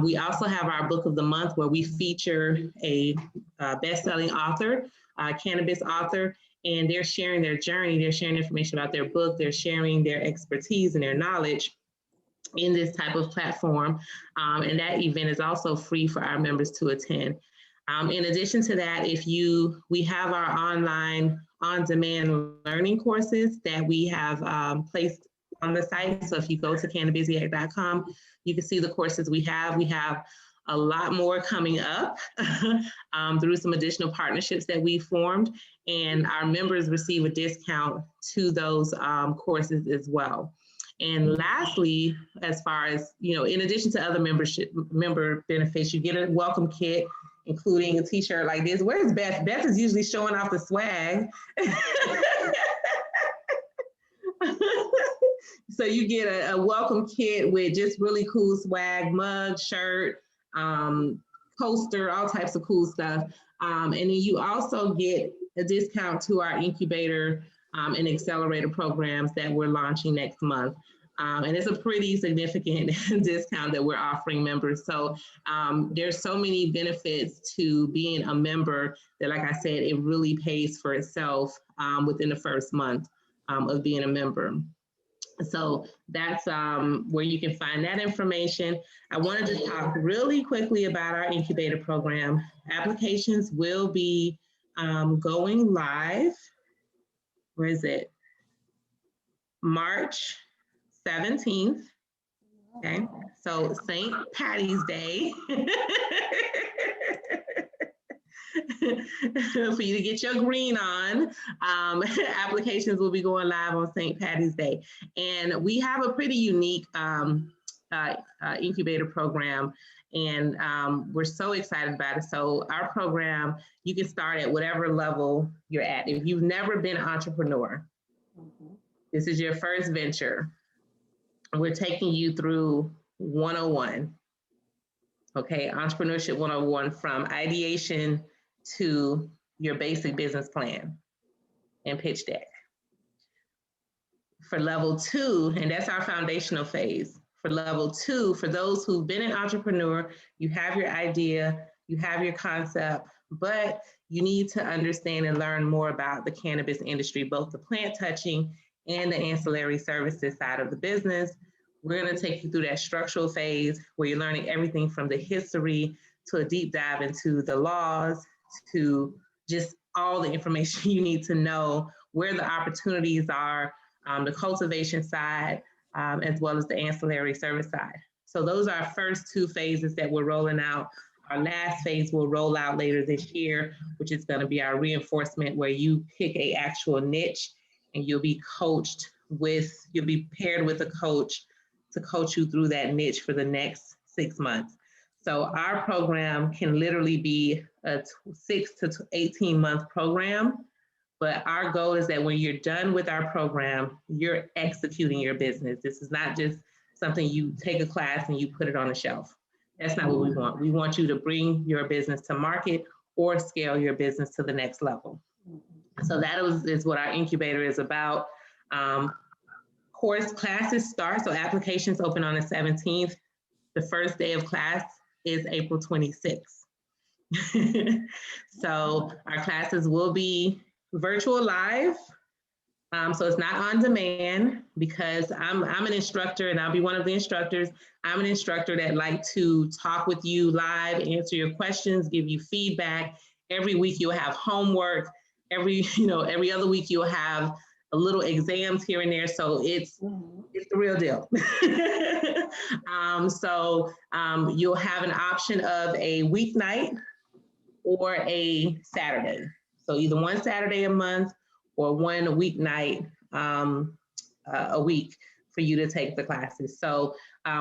We also have our book of the month, where we feature a best-selling author, cannabis author, and they're sharing their journey. They're sharing information about their book. They're sharing their expertise and their knowledge in this type of platform. And that event is also free for our members to attend. In addition to that, we have our online on-demand learning courses that we have placed on the site. So if you go to cannabisiac.com, you can see the courses we have. We have a lot more coming up through some additional partnerships that we formed, and our members receive a discount to those courses as well. And lastly, as far as, you know, in addition to other member benefits, you get a welcome kit, including a t-shirt like this. Where's Beth? Beth is usually showing off the swag. So you get a welcome kit with just really cool swag, mug, shirt, poster, all types of cool stuff. And then you also get a discount to our incubator and accelerator programs that we're launching next month. And it's a pretty significant discount that we're offering members. So there's so many benefits to being a member that, like I said, it really pays for itself within the first month of being a member. So that's where you can find that information. I wanted to talk really quickly about our incubator program. Applications will be going live. Where is it? March 17th. Okay, so St. Patty's Day. For you to get your green on. Applications will be going live on St. Patty's Day. And we have a pretty unique incubator program, and we're so excited about it. So our program, you can start at whatever level you're at. If you've never been an entrepreneur, this is your first venture, we're taking you through 101. Okay, Entrepreneurship 101, from ideation to your basic business plan and pitch deck. For level 2, and that's our foundational phase. For level 2, for those who've been an entrepreneur, you have your idea, you have your concept, but you need to understand and learn more about the cannabis industry, both the plant touching and the ancillary services side of the business. We're going to take you through that structural phase where you're learning everything from the history to a deep dive into the laws, to just all the information you need to know, where the opportunities are, the cultivation side, as well as the ancillary service side. So those are our first 2 phases that we're rolling out. Our last phase will roll out later this year, which is going to be our reinforcement, where you pick a actual niche and you'll be paired with a coach to coach you through that niche for the next 6 months. So our program can literally be a 6 to 18 month program, but our goal is that when you're done with our program, you're executing your business. This is not just something you take a class and you put it on a shelf. That's not what we want. We want you to bring your business to market or scale your business to the next level. So that is what our incubator is about. Course classes start, so applications open on the 17th. The first day of class is April 26th. So our classes will be virtual live. So it's not on demand, because I'm an instructor, and I'll be one of the instructors. I'm an instructor that like to talk with you live, answer your questions, give you feedback. Every week you'll have homework. Every other week you'll have a little exams here and there. So it's the real deal. You'll have an option of a weeknight or a Saturday. So either one Saturday a month or one weeknight a week for you to take the classes. So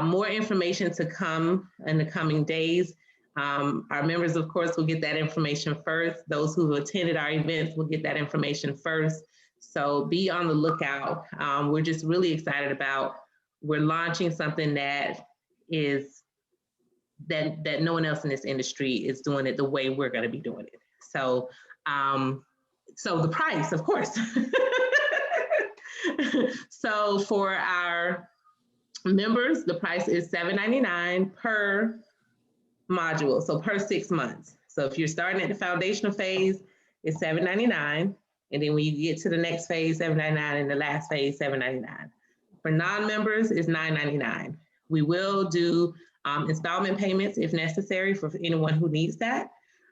more information to come in the coming days. Our members, of course, will get that information first. Those who have attended our events will get that information first. So be on the lookout. We're just really excited about, we're launching something that no one else in this industry is doing it the way we're going to be doing it. So the price, of course. So for our members, the price is $7.99 per module, so per 6 months. So if you're starting at the foundational phase, it's $7.99. And then when you get to the next phase, $7.99, and the last phase, $7.99. For non-members, it's $9.99. We will do installment payments if necessary for anyone who needs that.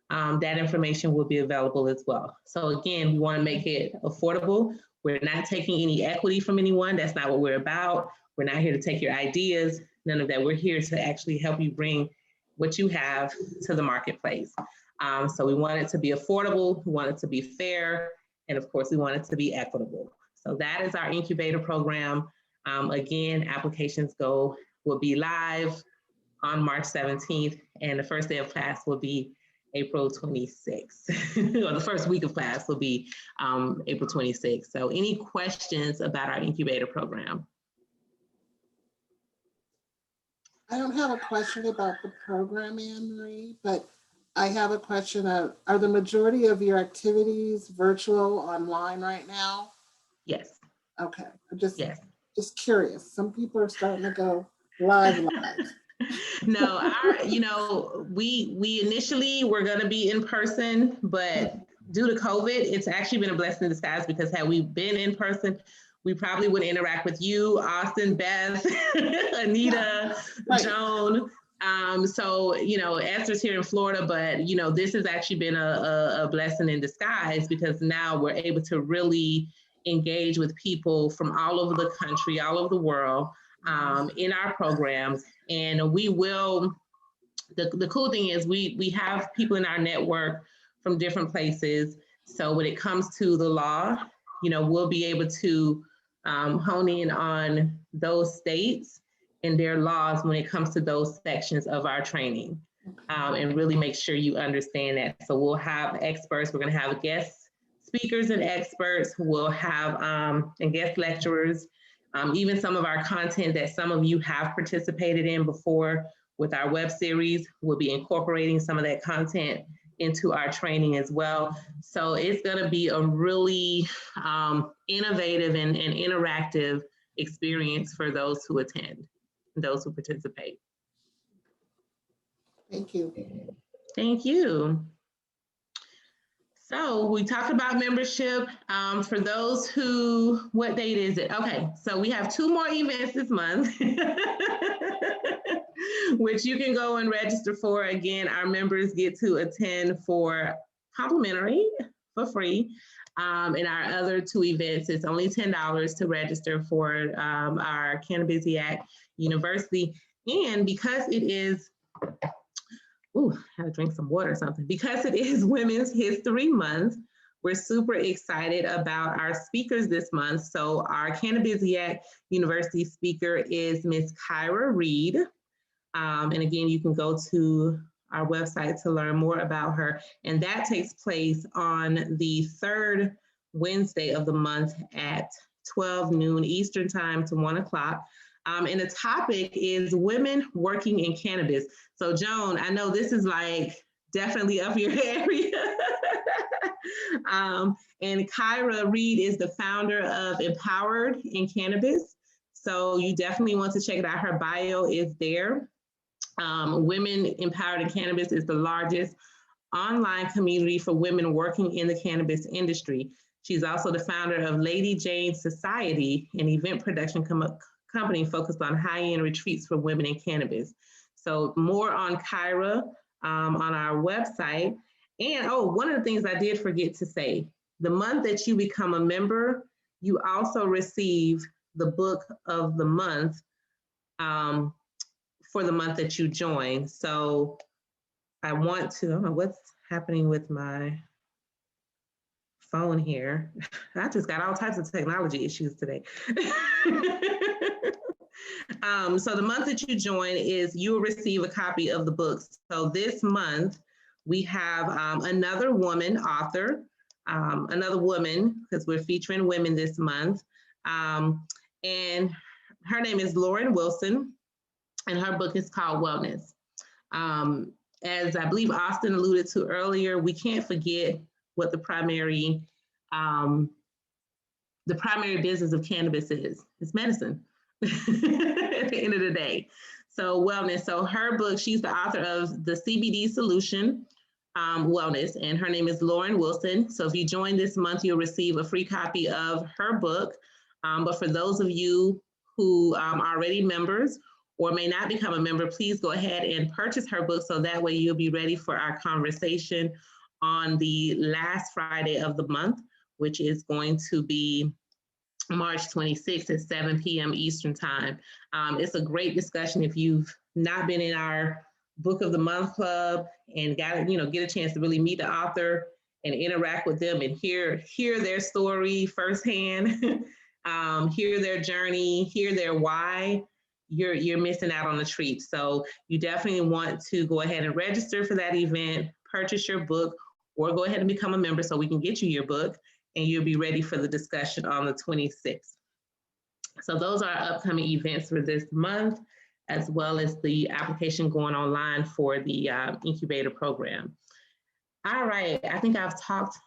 that information will be available as well. So again, we want to make it affordable. We're not taking any equity from anyone. That's not what we're about. We're not here to take your ideas, none of that. We're here to actually help you bring what you have to the marketplace. So we want it to be affordable, we want it to be fair, and of course, we want it to be equitable. So that is our incubator program. Again, applications will be live on March 17th, and the first day of class will be April 26th, or the first week of class will be April 26th. So any questions about our incubator program? I don't have a question about the program, Anne Marie, but I have a question of, are the majority of your activities virtual, online right now? Yes. Okay, I'm just Yes. Curious. Some people are starting to go live. No, we initially were going to be in person, but due to COVID, it's actually been a blessing in disguise, because had we been in person, we probably would interact with you, Austin, Beth, Anita, Right. Joan. So, Esther's here in Florida, but, this has actually been a blessing in disguise, because now we're able to really engage with people from all over the country, all over the world, in our programs. And we will, the cool thing is we have people in our network from different places. So when it comes to the law, we'll be able to hone in on those states and their laws when it comes to those sections of our training, and really make sure you understand that. So we'll have experts, we're going to have guest speakers and experts, we'll have and guest lecturers, even some of our content that some of you have participated in before with our web series, we'll be incorporating some of that content into our training as well. So it's going to be a really innovative and interactive experience for those who attend, those who participate. Thank you. Thank you. So we talked about membership. For those who, what date is it? Okay, so we have 2 more events this month, which you can go and register for. Again, our members get to attend for complimentary, for free. And our other 2 events, it's only $10 to register for our Cannabis University. And because it is, I had to drink some water or something. Because it is Women's History Month, we're super excited about our speakers this month. So our Cannabis University speaker is Miss Kyra Reed. And again, you can go to our website to learn more about her. And that takes place on the 3rd Wednesday of the month at 12 noon Eastern time to 1 o'clock. And the topic is women working in cannabis. So Joan, I know this is like definitely up your area. And Kyra Reed is the founder of Empowered in Cannabis. So you definitely want to check it out. Her bio is there. Women Empowered in Cannabis is the largest online community for women working in the cannabis industry. She's also the founder of Lady Jane Society, an event production company focused on high-end retreats for women in cannabis. So more on Kyra on our website. And one of the things I did forget to say, the month that you become a member, you also receive the book of the month for the month that you join. So I don't know what's happening with my phone here. I just got all types of technology issues today. So the month that you join you'll receive a copy of the books. So this month we have another woman author, another woman, because we're featuring women this month. And her name is Lauren Wilson, and her book is called Wellness. As I believe Austin alluded to earlier, we can't forget what the primary business of cannabis is. It's medicine at the end of the day. So wellness. So her book, she's the author of The CBD Solution, Wellness, and her name is Lauren Wilson. So if you join this month, you'll receive a free copy of her book. But for those of you who are already members, or may not become a member, please go ahead and purchase her book so that way you'll be ready for our conversation on the last Friday of the month, which is going to be March 26th at 7 p.m. Eastern Time. It's a great discussion. If you've not been in our Book of the Month Club and got get a chance to really meet the author and interact with them and hear their story firsthand, hear their journey, hear their why, you're missing out on a treat. So you definitely want to go ahead and register for that event, purchase your book, or go ahead and become a member so we can get you your book and you'll be ready for the discussion on the 26th. So those are our upcoming events for this month, as well as the application going online for the Incubator program. All right, I think I've talked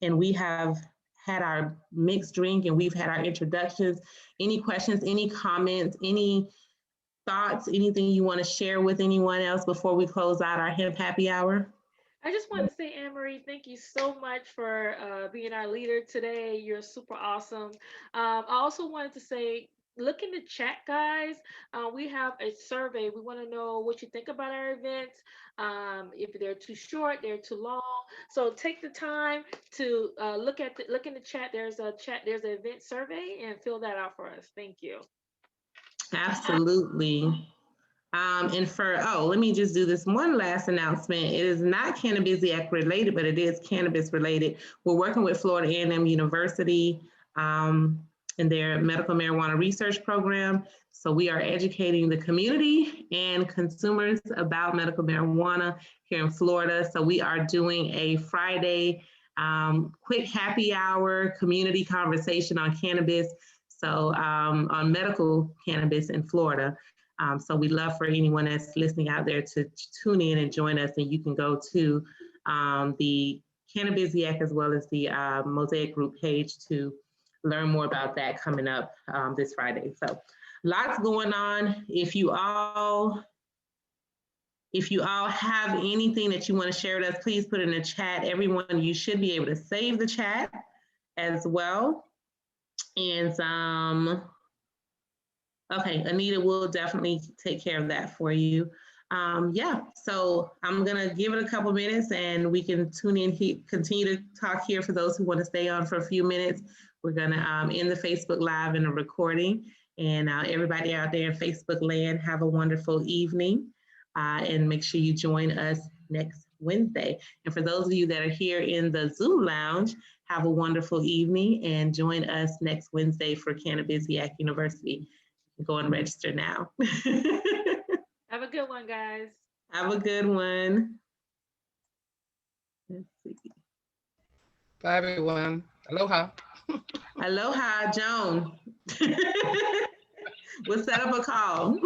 and we have had our mixed drink and we've had our introductions. Any questions, any comments, any thoughts, anything you want to share with anyone else before we close out our Hemp Happy Hour? I just want to say, Anne-Marie, thank you so much for being our leader today. You're super awesome. I also wanted to say, look in the chat, guys. We have a survey. We want to know what you think about our events. If they're too short, they're too long. So take the time to look in the chat. There's an event survey, and fill that out for us. Thank you. Absolutely. Let me just do this one last announcement. It is not Cannabisiac related, but it is cannabis related. We're working with Florida A&M University in their medical marijuana research program. So we are educating the community and consumers about medical marijuana here in Florida. So we are doing a Friday quick happy hour community conversation on cannabis. So on medical cannabis in Florida. So we'd love for anyone that's listening out there to tune in and join us, and you can go to the Cannabisiac as well as the Mosaic Group page to learn more about that coming up this Friday. So lots going on. If you all have anything that you want to share with us, please put in the chat. Everyone, you should be able to save the chat as well. And okay, Anita will definitely take care of that for you. Yeah, so I'm gonna give it a couple minutes and we can tune in, continue to talk here for those who want to stay on for a few minutes. We're gonna end the Facebook Live and a recording. And everybody out there in Facebook land, have a wonderful evening. And make sure you join us next Wednesday. And for those of you that are here in the Zoom lounge, have a wonderful evening and join us next Wednesday for Cannabisiac University. Go and register now. Have a good one, guys. Have a good one. Let's see. Bye, everyone. Aloha. Aloha, Joan. We'll set up a call.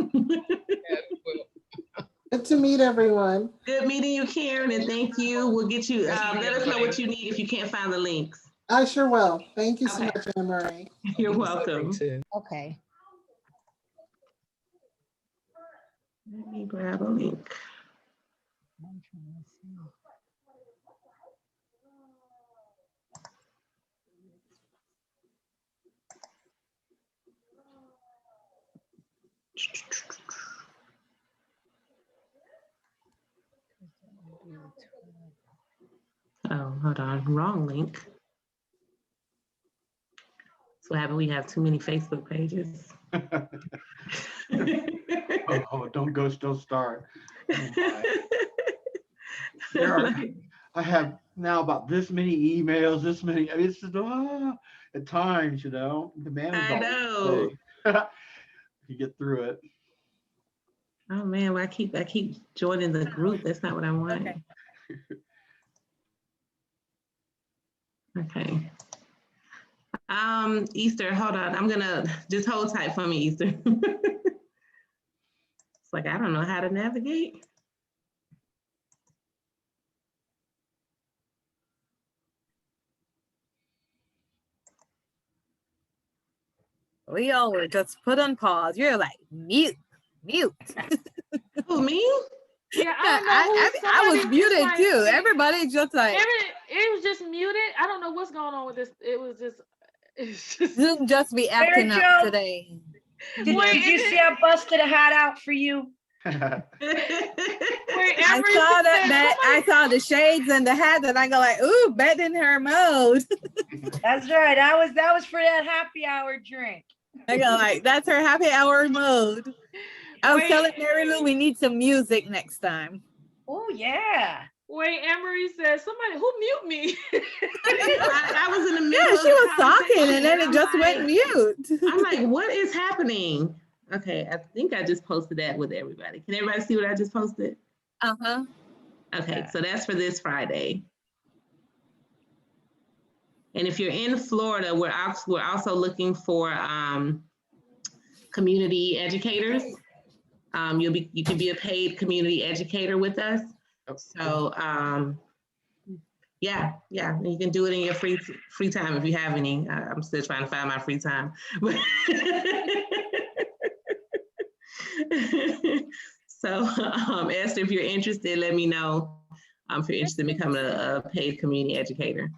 Good to meet everyone. Good meeting you, Karen, and thank you. We'll get you, let us know what you need if you can't find the links. I sure will. Thank you so much, Anne-Marie. You're welcome. Okay. Let me grab a link. Oh, hold on, wrong link. So we have too many Facebook pages. Oh, don't start. Oh, I have now about this many emails, this many, it's just, at times, the manager. I know. You get through it. Oh man, well, I keep joining the group. That's not what I want. Okay. Easter, hold on. I'm gonna just hold tight for me, Easter. It's like, I don't know how to navigate. We all were just put on pause. You're like, mute. Who, me? Yeah, I was muted like, too. Everybody just like. It was just muted. I don't know what's going on with this. It's just Zoom just be acting up today. Did you see I busted a hat out for you? Wait, I Emery saw that, said, Bet. I saw the shades and the hat, and I go like, ooh, Bet in her mode. That's right. That was for that happy hour drink. I go like, that's her happy hour mode. I was Wait. telling Mary Lou we need some music next time. Oh yeah. Wait, Emery said, somebody who mute me. I was in the middle. Yeah, of she the was talking conversation, and then it I'm just like- went mute. I'm like, what is happening? Okay, I think I just posted that with everybody. Can everybody see what I just posted? Uh-huh. Okay, so that's for this Friday. And if you're in Florida, we're also looking for community educators. You can be a paid community educator with us. So yeah, you can do it in your free time if you have any. I'm still trying to find my free time. So Esther, if you're interested, let me know if you're interested in becoming a paid community educator.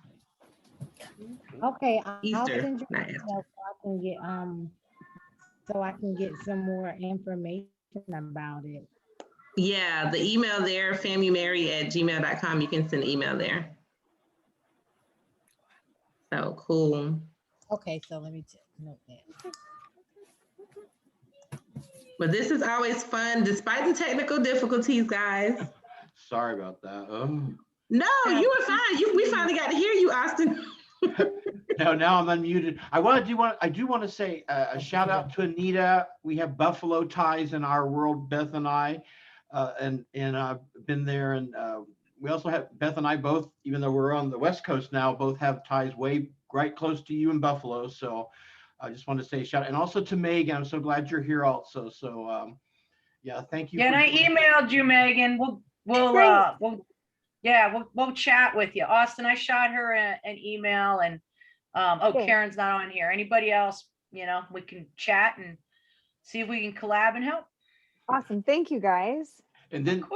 Okay, I'll Easter, send you not an Esther. email so I can get some more information about it. Yeah, the email there, famumary@gmail.com. You can send an email there. So cool. Okay, so let me note that. But this is always fun, despite the technical difficulties, guys. Sorry about that. Oh. No, you were fine. We finally got to hear you, Austin. No, now I'm unmuted. I do want to say a shout out to Anita. We have Buffalo ties in our world, Beth and I, and I've been there. And we also have Beth and I both, even though we're on the West Coast now, both have ties right close to you in Buffalo. So I just want to say shout out, and also to Megan. I'm so glad you're here also. So yeah, thank you. Yeah, and I emailed you, Megan. We'll chat with you. Austin, I shot her an email, and Karen's not on here. Anybody else, we can chat and see if we can collab and help. Awesome. Thank you, guys. And then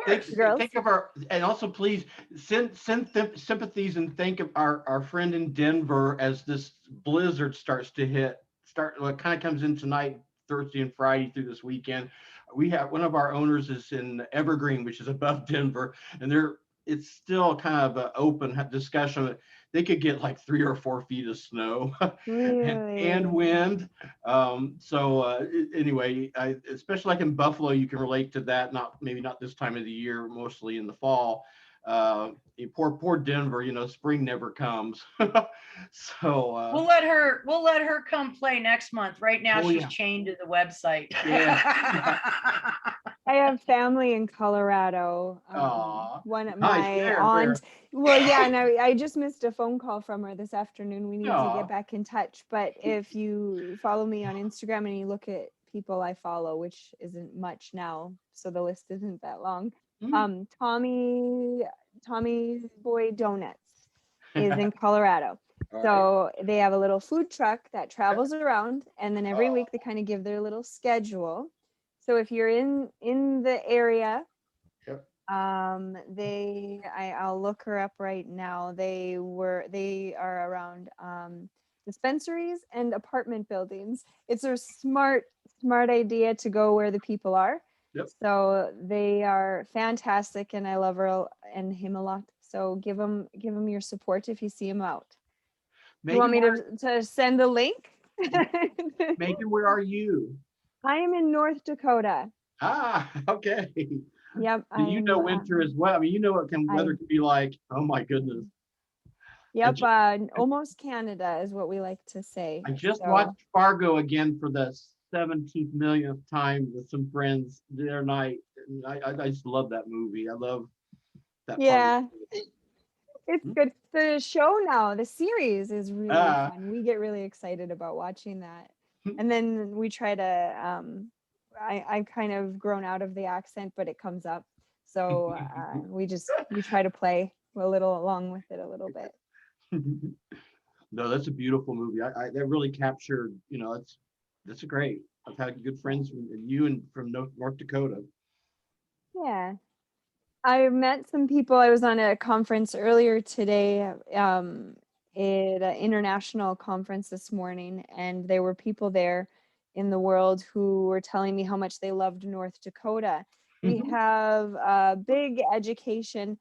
think of our, and also please send sympathies and think of our friend in Denver as this blizzard starts to hit. It kind of comes in tonight, Thursday and Friday through this weekend. We have one of our owners is in Evergreen, which is above Denver, and it's still kind of an open discussion. They could get like 3 or 4 feet of snow and wind. Anyway, especially like in Buffalo, you can relate to that. Maybe not this time of the year, mostly in the fall. Poor Denver, spring never comes. So we'll let her come play next month. Right now, she's chained to the website. Yeah. I have family in Colorado. One of my aunt. Well, yeah, and I just missed a phone call from her this afternoon. We need to get back in touch. But if you follow me on Instagram and you look at people I follow, which isn't much now, so the list isn't that long. Tommy Boy Donuts is in Colorado. So they have a little food truck that travels around, and then every week they kind of give their little schedule. So if you're in the area, I'll look her up right now. They are around dispensaries and apartment buildings. It's a smart idea to go where the people are. Yep. So they are fantastic, and I love her and him a lot. So give them your support if you see him out. You want me to send a link? Megan, where are you? I am in North Dakota. Okay. Yep. You know winter as well. I mean, what weather can be like. Oh my goodness. Yep. Almost Canada is what we like to say. I just watched Fargo again for the 17th millionth time with some friends the other night. And I just love that movie. I love that. Yeah. It's good. The show now, the series is really fun. We get really excited about watching that. And then we try to, I've kind of grown out of the accent, but it comes up. So we try to play a little along with it a little bit. No, that's a beautiful movie. That really captured, that's great. I've had good friends from North Dakota. Yeah. I met some people. I was on a conference earlier today, at an international conference this morning, and there were people there in the world who were telling me how much they loved North Dakota. We Mhm. have big education